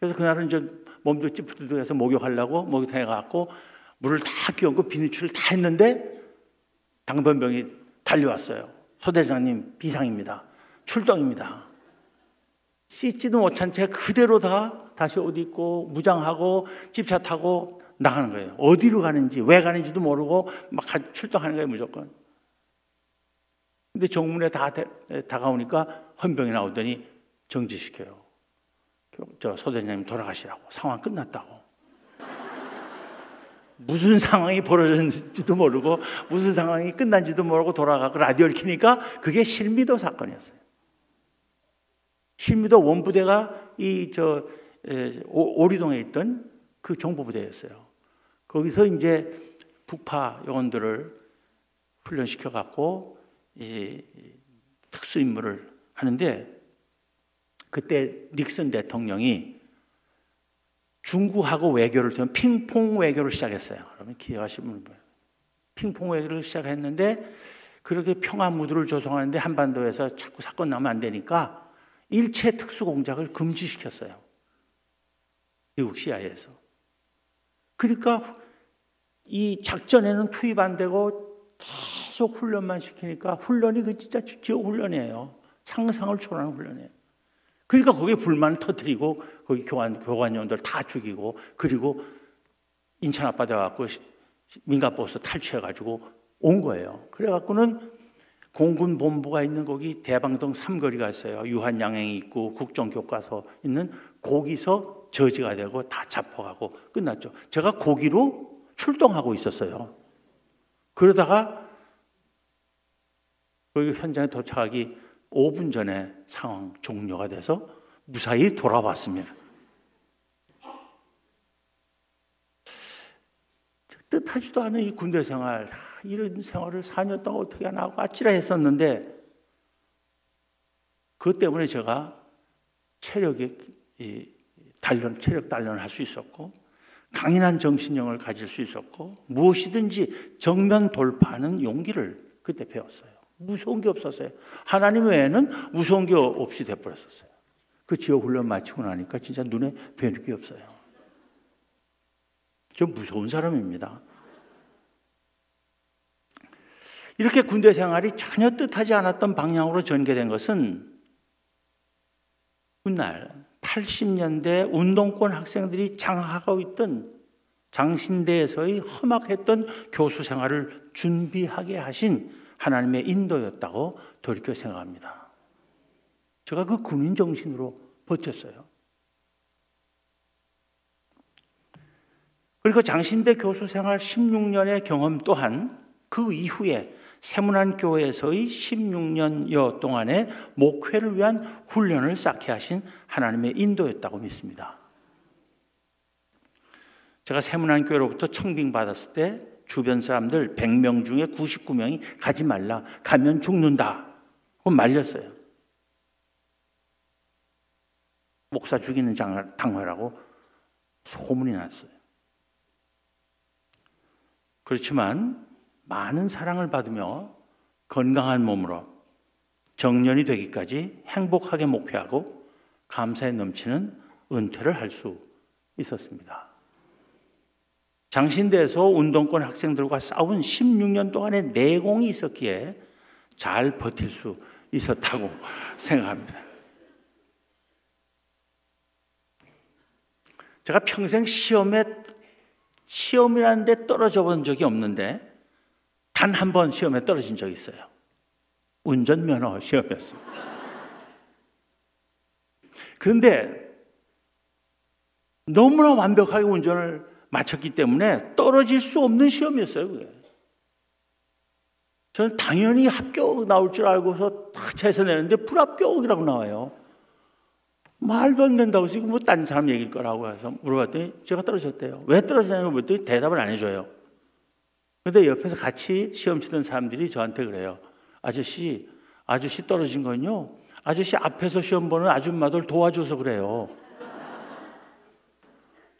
그래서 그날은 이제 몸도 찌푸드드해서 목욕하려고 목욕탕에 가고 물을 다 끼얹고 비누칠을 다 했는데 당번병이 달려왔어요. 소대장님 비상입니다. 출동입니다. 씻지도 못한 채 그대로 다시 옷 입고 무장하고 집차 타고 나가는 거예요. 어디로 가는지 왜 가는지도 모르고 막 출동하는 거예요. 무조건. 근데 정문에 다가오니까 헌병이 나오더니 정지시켜요. 저 소대장님 돌아가시라고. 상황 끝났다고. 무슨 상황이 벌어졌는지도 모르고 무슨 상황이 끝난지도 모르고 돌아가고 라디오를 켜니까 그게 실미도 사건이었어요. 실미도 원부대가 오리동에 있던 그 정보부대였어요. 거기서 이제 북파 요원들을 훈련시켜 갖고 특수 임무를 하는데, 그때 닉슨 대통령이 중국하고 외교를 통해 핑퐁 외교를 시작했어요. 그러면 기억하시는 분, 핑퐁 외교를 시작했는데, 그렇게 평화 무드를 조성하는데 한반도에서 자꾸 사건 나면 안 되니까 일체 특수 공작을 금지시켰어요. 미국 CIA에서. 그러니까 이 작전에는 투입 안 되고 계속 훈련만 시키니까 훈련이 그 진짜 지옥 훈련이에요. 상상을 초월하는 훈련이에요. 그러니까 거기에 불만을 터뜨리고 거기 교관요원들 다 죽이고, 그리고 인천 앞바다에 와서 민가버스 탈취해가지고 온 거예요. 그래갖고는 공군 본부가 있는 거기 대방동 3거리가 있어요. 유한양행이 있고 국정교과서 있는, 거기서 저지가 되고 다 잡혀가고 끝났죠. 제가 거기로 출동하고 있었어요. 그러다가 거기 현장에 도착하기 5분 전에 상황 종료가 돼서 무사히 돌아왔습니다. 뜻하지도 않은 이 군대 생활, 이런 생활을 4년 동안 어떻게 하나 하고 아찔해 했었는데, 그것 때문에 제가 체력 단련을 할 수 있었고, 강인한 정신력을 가질 수 있었고, 무엇이든지 정면 돌파하는 용기를 그때 배웠어요. 무서운 게 없었어요. 하나님 외에는 무서운 게 없이 돼버렸었어요. 그 지역 훈련 마치고 나니까 진짜 눈에 뵈는 게 없어요. 좀 무서운 사람입니다. 이렇게 군대 생활이 전혀 뜻하지 않았던 방향으로 전개된 것은 훗날 80년대 운동권 학생들이 장악하고 있던 장신대에서의 험악했던 교수 생활을 준비하게 하신 하나님의 인도였다고 돌이켜 생각합니다. 제가 그 군인 정신으로 버텼어요. 그리고 장신대 교수 생활 16년의 경험 또한 그 이후에 세문안교회에서의 16년여 동안의 목회를 위한 훈련을 쌓게 하신 하나님의 인도였다고 믿습니다. 제가 세문안교회로부터 청빙받았을 때 주변 사람들 100명 중에 99명이 가지 말라, 가면 죽는다 하고 말렸어요. 목사 죽이는 당회라고 소문이 났어요. 그렇지만 많은 사랑을 받으며 건강한 몸으로 정년이 되기까지 행복하게 목회하고 감사에 넘치는 은퇴를 할 수 있었습니다. 장신대에서 운동권 학생들과 싸운 16년 동안의 내공이 있었기에 잘 버틸 수 있었다고 생각합니다. 제가 평생 시험이라는 데 떨어져 본 적이 없는데 단 한 번 시험에 떨어진 적이 있어요. 운전면허 시험이었습니다. 그런데 너무나 완벽하게 운전을 마쳤기 때문에 떨어질 수 없는 시험이었어요. 그게. 저는 당연히 합격 나올 줄 알고서 차에서 내는데 불합격이라고 나와요. 말도 안 된다고 지금 뭐 딴 사람 얘기일 거라고 해서 물어봤더니 제가 떨어졌대요. 왜 떨어졌냐고 물었더니 대답을 안 해줘요. 그런데 옆에서 같이 시험 치던 사람들이 저한테 그래요. 아저씨 떨어진 건요, 아저씨 앞에서 시험 보는 아줌마들 도와줘서 그래요.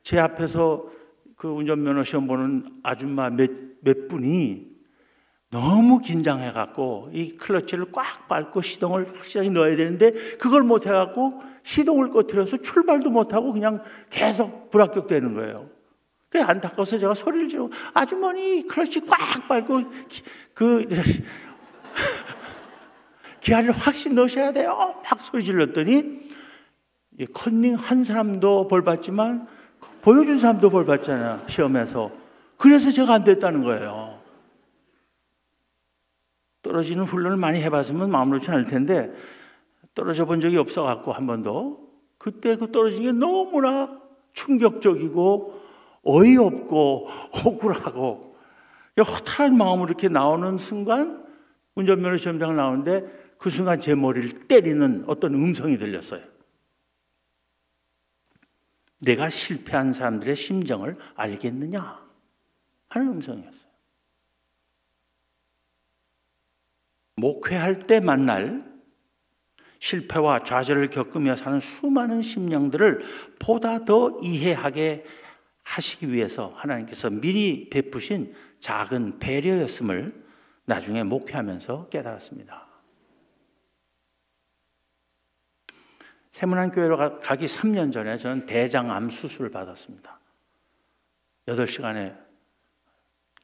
제 앞에서 그 운전면허 시험 보는 아줌마 몇 분이 너무 긴장해갖고 이 클러치를 꽉 밟고 시동을 확실하게 넣어야 되는데 그걸 못해갖고 시동을 꺼트려서 출발도 못하고 그냥 계속 불합격되는 거예요. 그게 안타까워서 제가 소리를 지르고 아주머니 클러치 꽉 밟고 그 기아를 확실히 넣으셔야 돼요. 막 소리 질렀더니 컨닝 한 사람도 벌 받지만 보여준 사람도 벌 받잖아요. 시험에서. 그래서 제가 안 됐다는 거예요. 떨어지는 훈련을 많이 해봤으면 마음으로치 않을 텐데 떨어져 본 적이 없어갖고 한 번도. 그때 그 떨어진 게 너무나 충격적이고 어이없고 억울하고 허탈한 마음으로 이렇게 나오는 순간 운전면허 시험장을 나오는데 그 순간 제 머리를 때리는 어떤 음성이 들렸어요. 내가 실패한 사람들의 심정을 알겠느냐 하는 음성이었어요. 목회할 때 만날 실패와 좌절을 겪으며 사는 수많은 심령들을 보다 더 이해하게 하시기 위해서 하나님께서 미리 베푸신 작은 배려였음을 나중에 목회하면서 깨달았습니다. 세문안교회로 가기 3년 전에 저는 대장암 수술을 받았습니다. 8시간에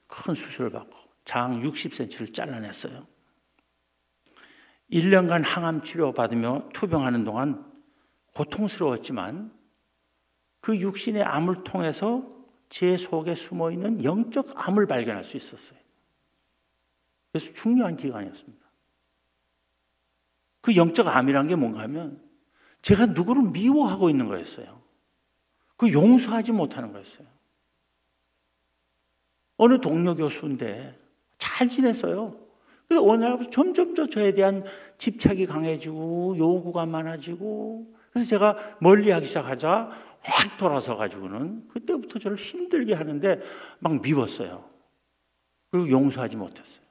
큰 수술을 받고 장 60cm를 잘라냈어요. 1년간 항암 치료 받으며 투병하는 동안 고통스러웠지만 그 육신의 암을 통해서 제 속에 숨어있는 영적 암을 발견할 수 있었어요. 그래서 중요한 기간이었습니다. 그 영적 암이란 게 뭔가 하면 제가 누구를 미워하고 있는 거였어요. 그 용서하지 못하는 거였어요. 어느 동료 교수인데 잘 지냈어요. 그래서 어느 날부터 점점 저에 대한 집착이 강해지고 요구가 많아지고, 그래서 제가 멀리하기 시작하자 확 돌아서 가지고는 그때부터 저를 힘들게 하는데 막 미웠어요. 그리고 용서하지 못했어요.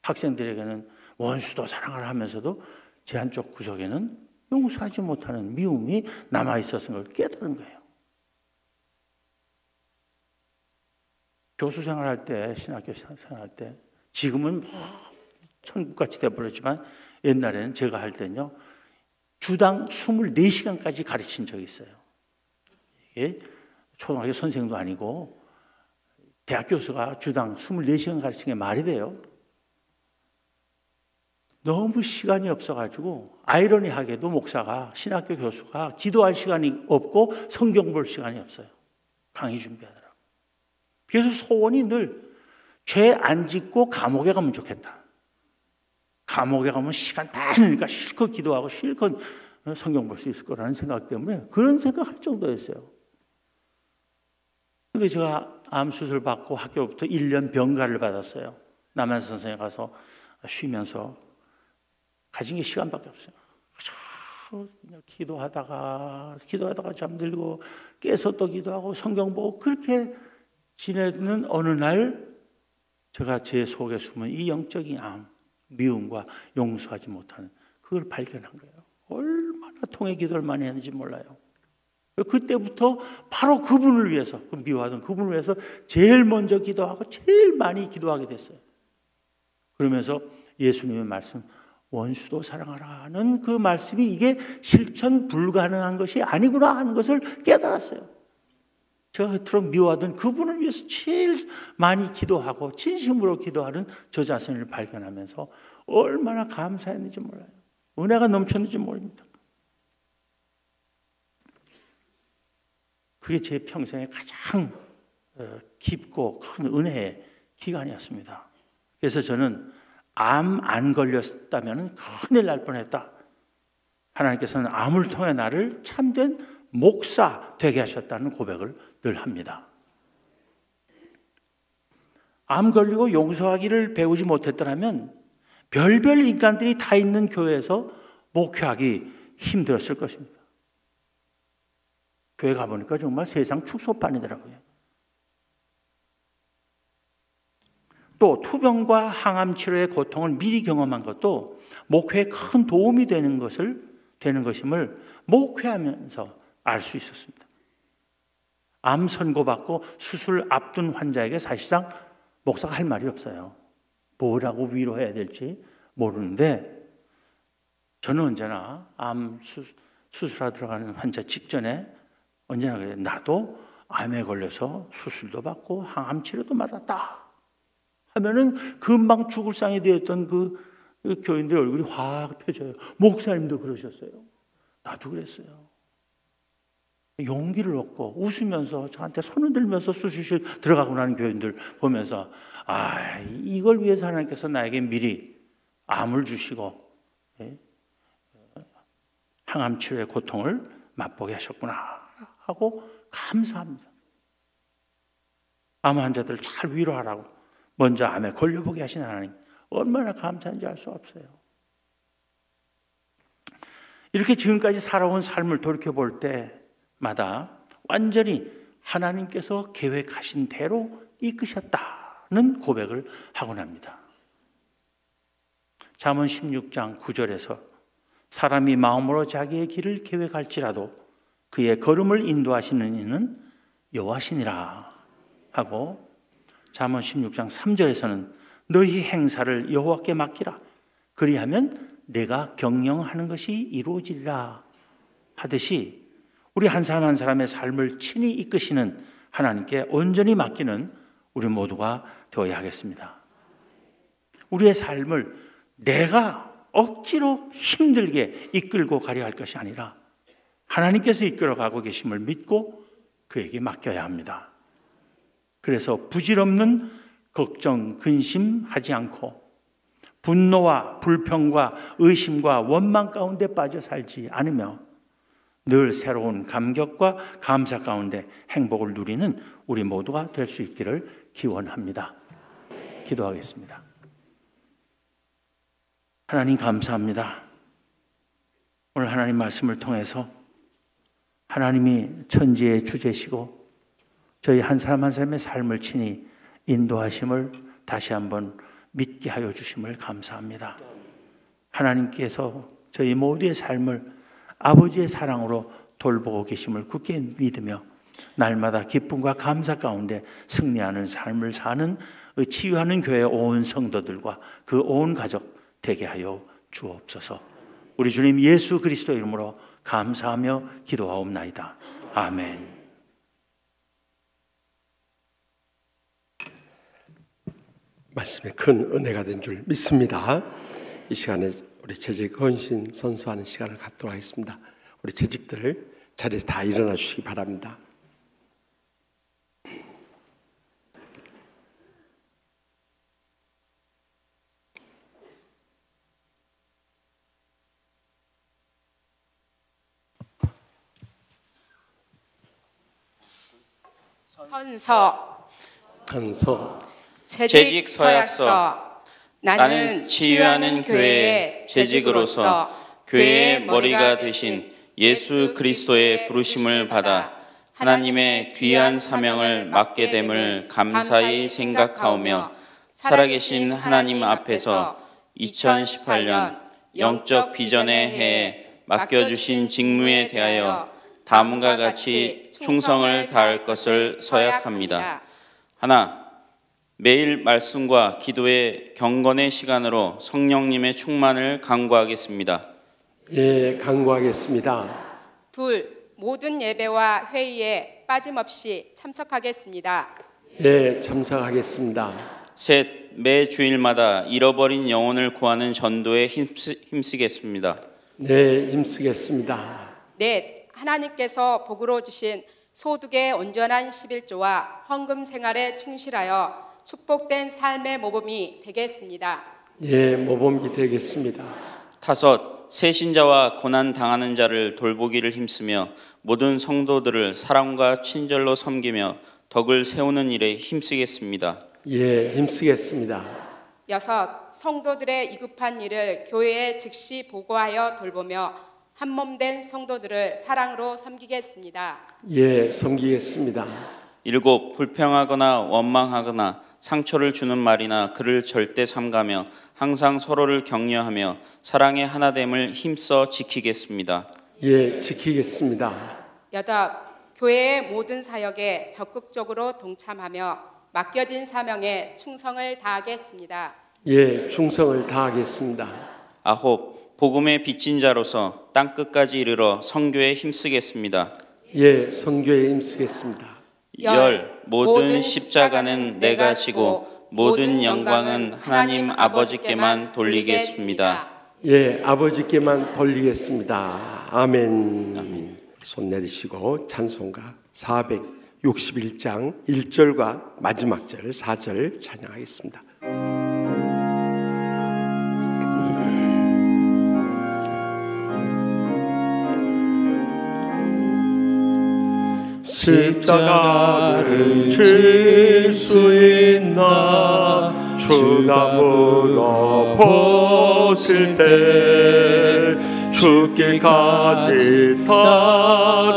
학생들에게는 원수도 사랑을 하면서도 제 한쪽 구석에는 용서하지 못하는 미움이 남아있었던 걸 깨달은 거예요. 교수 생활할 때, 신학교 생활할 때, 지금은 천국같이 돼버렸지만 옛날에는 제가 할 때는요, 주당 24시간까지 가르친 적이 있어요. 이게 초등학교 선생도 아니고 대학 교수가 주당 24시간 가르치는 게 말이 돼요? 너무 시간이 없어가지고 아이러니하게도 목사가, 신학교 교수가 기도할 시간이 없고 성경 볼 시간이 없어요. 강의 준비하느라고. 그래서 소원이 늘 죄 안 짓고 감옥에 가면 좋겠다. 감옥에 가면 시간 많으니까 실컷 기도하고 실컷 성경 볼 수 있을 거라는 생각 때문에 그런 생각할 정도였어요. 근데 제가 암 수술 받고 학교부터 1년 병가를 받았어요. 남한 선생에 가서 쉬면서 가진 게 시간밖에 없어요. 그냥 기도하다가 잠들고 깨서 또 기도하고 성경 보고 그렇게 지내는 어느 날 제가 제 속에 숨은 이 영적인 암, 미움과 용서하지 못하는 그걸 발견한 거예요. 얼마나 통해 기도를 많이 했는지 몰라요. 그때부터 바로 그분을 위해서, 그 미워하던 그분을 위해서 제일 먼저 기도하고 제일 많이 기도하게 됐어요. 그러면서 예수님의 말씀, 원수도 사랑하라는 그 말씀이 이게 실천 불가능한 것이 아니구나 하는 것을 깨달았어요. 제가 그토록 미워하던 그분을 위해서 제일 많이 기도하고 진심으로 기도하는 저 자신을 발견하면서 얼마나 감사했는지 몰라요. 은혜가 넘쳤는지 모릅니다. 그게 제 평생의 가장 깊고 큰 은혜의 기간이었습니다. 그래서 저는 암 안 걸렸다면 큰일 날 뻔했다. 하나님께서는 암을 통해 나를 참된 목사 되게 하셨다는 고백을 늘 합니다. 암 걸리고 용서하기를 배우지 못했더라면 별별 인간들이 다 있는 교회에서 목회하기 힘들었을 것입니다. 교회 가보니까 정말 세상 축소판이더라고요. 또 투병과 항암 치료의 고통을 미리 경험한 것도 목회에 큰 도움이 되는 것임을 목회하면서 알 수 있었습니다. 암 선고받고 수술 앞둔 환자에게 사실상 목사가 할 말이 없어요. 뭐라고 위로해야 될지 모르는데 저는 언제나 암 수술하러 들어가는 환자 직전에 언제나 그래요. 나도 암에 걸려서 수술도 받고 항암 치료도 받았다 하면은 금방 죽을 상이 되었던 그 교인들 얼굴이 확 펴져요. 목사님도 그러셨어요. 나도 그랬어요. 용기를 얻고 웃으면서 저한테 손을 들면서 수술실 들어가고 나는 교인들 보면서 이걸 위해서 하나님께서 나에게 미리 암을 주시고 항암 치료의 고통을 맛보게 하셨구나 하고 감사합니다. 암 환자들을 잘 위로하라고 먼저 암에 걸려보게 하신 하나님 얼마나 감사한지 알 수 없어요. 이렇게 지금까지 살아온 삶을 돌이켜볼 때마다 완전히 하나님께서 계획하신 대로 이끄셨다는 고백을 하곤 합니다. 잠언 16장 9절에서 사람이 마음으로 자기의 길을 계획할지라도 그의 걸음을 인도하시는 이는 여호와시니라 하고, 잠언 16장 3절에서는 너희 행사를 여호와께 맡기라 그리하면 내가 경영하는 것이 이루어지리라 하듯이 우리 한 사람 한 사람의 삶을 친히 이끄시는 하나님께 온전히 맡기는 우리 모두가 되어야 하겠습니다. 우리의 삶을 내가 억지로 힘들게 이끌고 가려 할 것이 아니라 하나님께서 이끌어가고 계심을 믿고 그에게 맡겨야 합니다. 그래서 부질없는 걱정, 근심하지 않고 분노와 불평과 의심과 원망 가운데 빠져 살지 않으며 늘 새로운 감격과 감사 가운데 행복을 누리는 우리 모두가 될 수 있기를 기원합니다. 기도하겠습니다. 하나님 감사합니다. 오늘 하나님 말씀을 통해서 하나님이 천지의 주제시고 저희 한 사람 한 사람의 삶을 친히 인도하심을 다시 한번 믿게 하여 주심을 감사합니다. 하나님께서 저희 모두의 삶을 아버지의 사랑으로 돌보고 계심을 굳게 믿으며 날마다 기쁨과 감사 가운데 승리하는 삶을 사는 치유하는 교회 온 성도들과 그 온 가족 되게 하여 주옵소서. 우리 주님 예수 그리스도 이름으로 감사하며 기도하옵나이다. 아멘. 말씀에 큰 은혜가 된 줄 믿습니다. 이 시간에 우리 재직 헌신 선서하는 시간을 갖도록 하겠습니다. 우리 재직들 자리에서 다 일어나 주시기 바랍니다. 선서 재직 서약서. 나는 치유하는 교회의 재직으로서 교회의 머리가 되신 예수 그리스도의 부르심을 받아 하나님의 귀한 사명을 맡게 됨을 감사히 생각하오며 살아계신 하나님 앞에서 2018년 영적 비전의 해에 맡겨주신 직무에 대하여 다음과 같이 충성을 다할 것을 서약합니다. 하나, 매일 말씀과 기도의 경건의 시간으로 성령님의 충만을 간구하겠습니다. 예, 간구하겠습니다. 둘, 모든 예배와 회의에 빠짐없이 참석하겠습니다. 예, 참석하겠습니다. 셋, 매 주일마다 잃어버린 영혼을 구하는 전도에 힘쓰겠습니다. 네, 힘쓰겠습니다. 넷, 하나님께서 복으로 주신 소득의 온전한 11조와 헌금 생활에 충실하여 축복된 삶의 모범이 되겠습니다. 예, 모범이 되겠습니다. 다섯, 세신자와 고난 당하는 자를 돌보기를 힘쓰며 모든 성도들을 사랑과 친절로 섬기며 덕을 세우는 일에 힘쓰겠습니다. 예, 힘쓰겠습니다. 여섯, 성도들의 위급한 일을 교회에 즉시 보고하여 돌보며 한몸된 성도들을 사랑으로 섬기겠습니다. 예, 섬기겠습니다. 일곱, 불평하거나 원망하거나 상처를 주는 말이나 글을 절대 삼가며 항상 서로를 격려하며 사랑의 하나됨을 힘써 지키겠습니다. 예, 지키겠습니다. 여덟, 교회의 모든 사역에 적극적으로 동참하며 맡겨진 사명에 충성을 다하겠습니다. 예, 충성을 다하겠습니다. 아홉, 복음의 빚진 자로서 땅끝까지 이르러 선교에 힘쓰겠습니다. 예, 선교에 힘쓰겠습니다. 열, 모든 십자가는 내가 지고 모든 영광은 하나님 아버지께만 돌리겠습니다. 예, 아버지께만 돌리겠습니다. 아멘. 아멘. 손 내리시고 찬송가 461장 1절과 마지막 절 4절 찬양하겠습니다. 십자가를 질 수 있나 주감으로 보실 때 죽기까지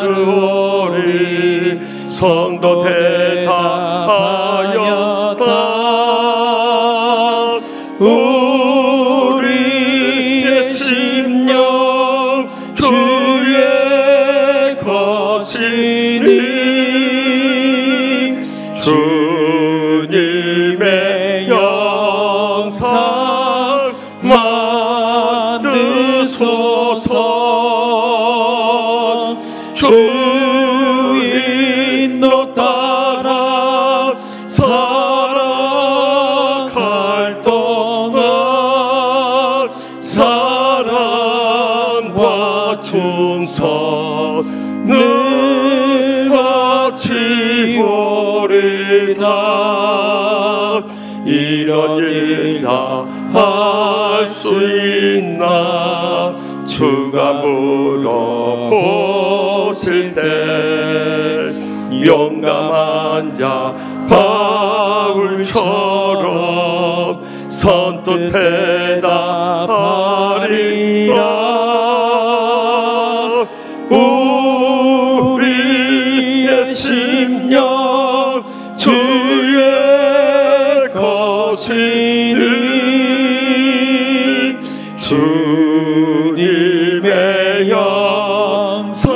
따르오리 성도 대답하였다 우리의 심령 주의 것이니 주님의 영상 만드소서 주 인도 따라 살아갈 동안 사랑과 충성 늘 같이 오리다 이런 일 다 수 있나 주가 물어보실 때 용감한 자 바울처럼 선뜻 대답하리라. 우리의 심령 주의 것이니 주님의 영상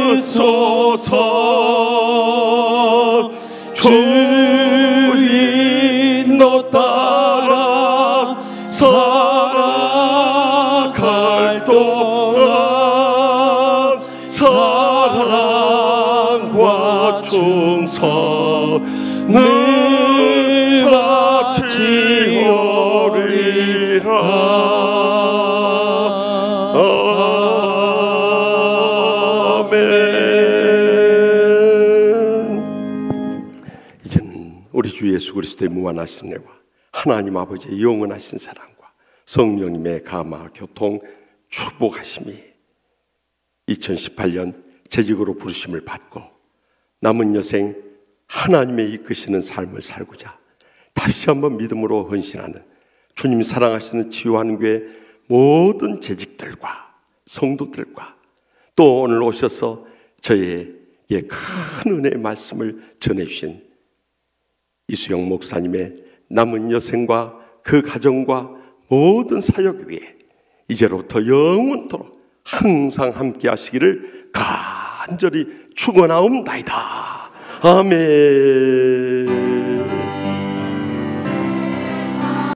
만드소서. 주인도 따라 살아갈 동안 사랑과 충성을 같이 오리라. 우리 주 예수 그리스도의 무한하신 은혜와 하나님 아버지의 영원하신 사랑과 성령님의 감화 교통 축복하심이 2018년 재직으로 부르심을 받고 남은 여생 하나님의 이끄시는 삶을 살고자 다시 한번 믿음으로 헌신하는 주님 사랑하시는 치유하는 교회 모든 재직들과 성도들과 또 오늘 오셔서 저에게 큰 은혜의 말씀을 전해주신 이수영 목사님의 남은 여생과 그 가정과 모든 사역 위에 이제로부터 영원토록 항상 함께 하시기를 간절히 축원하옵나이다. 아멘.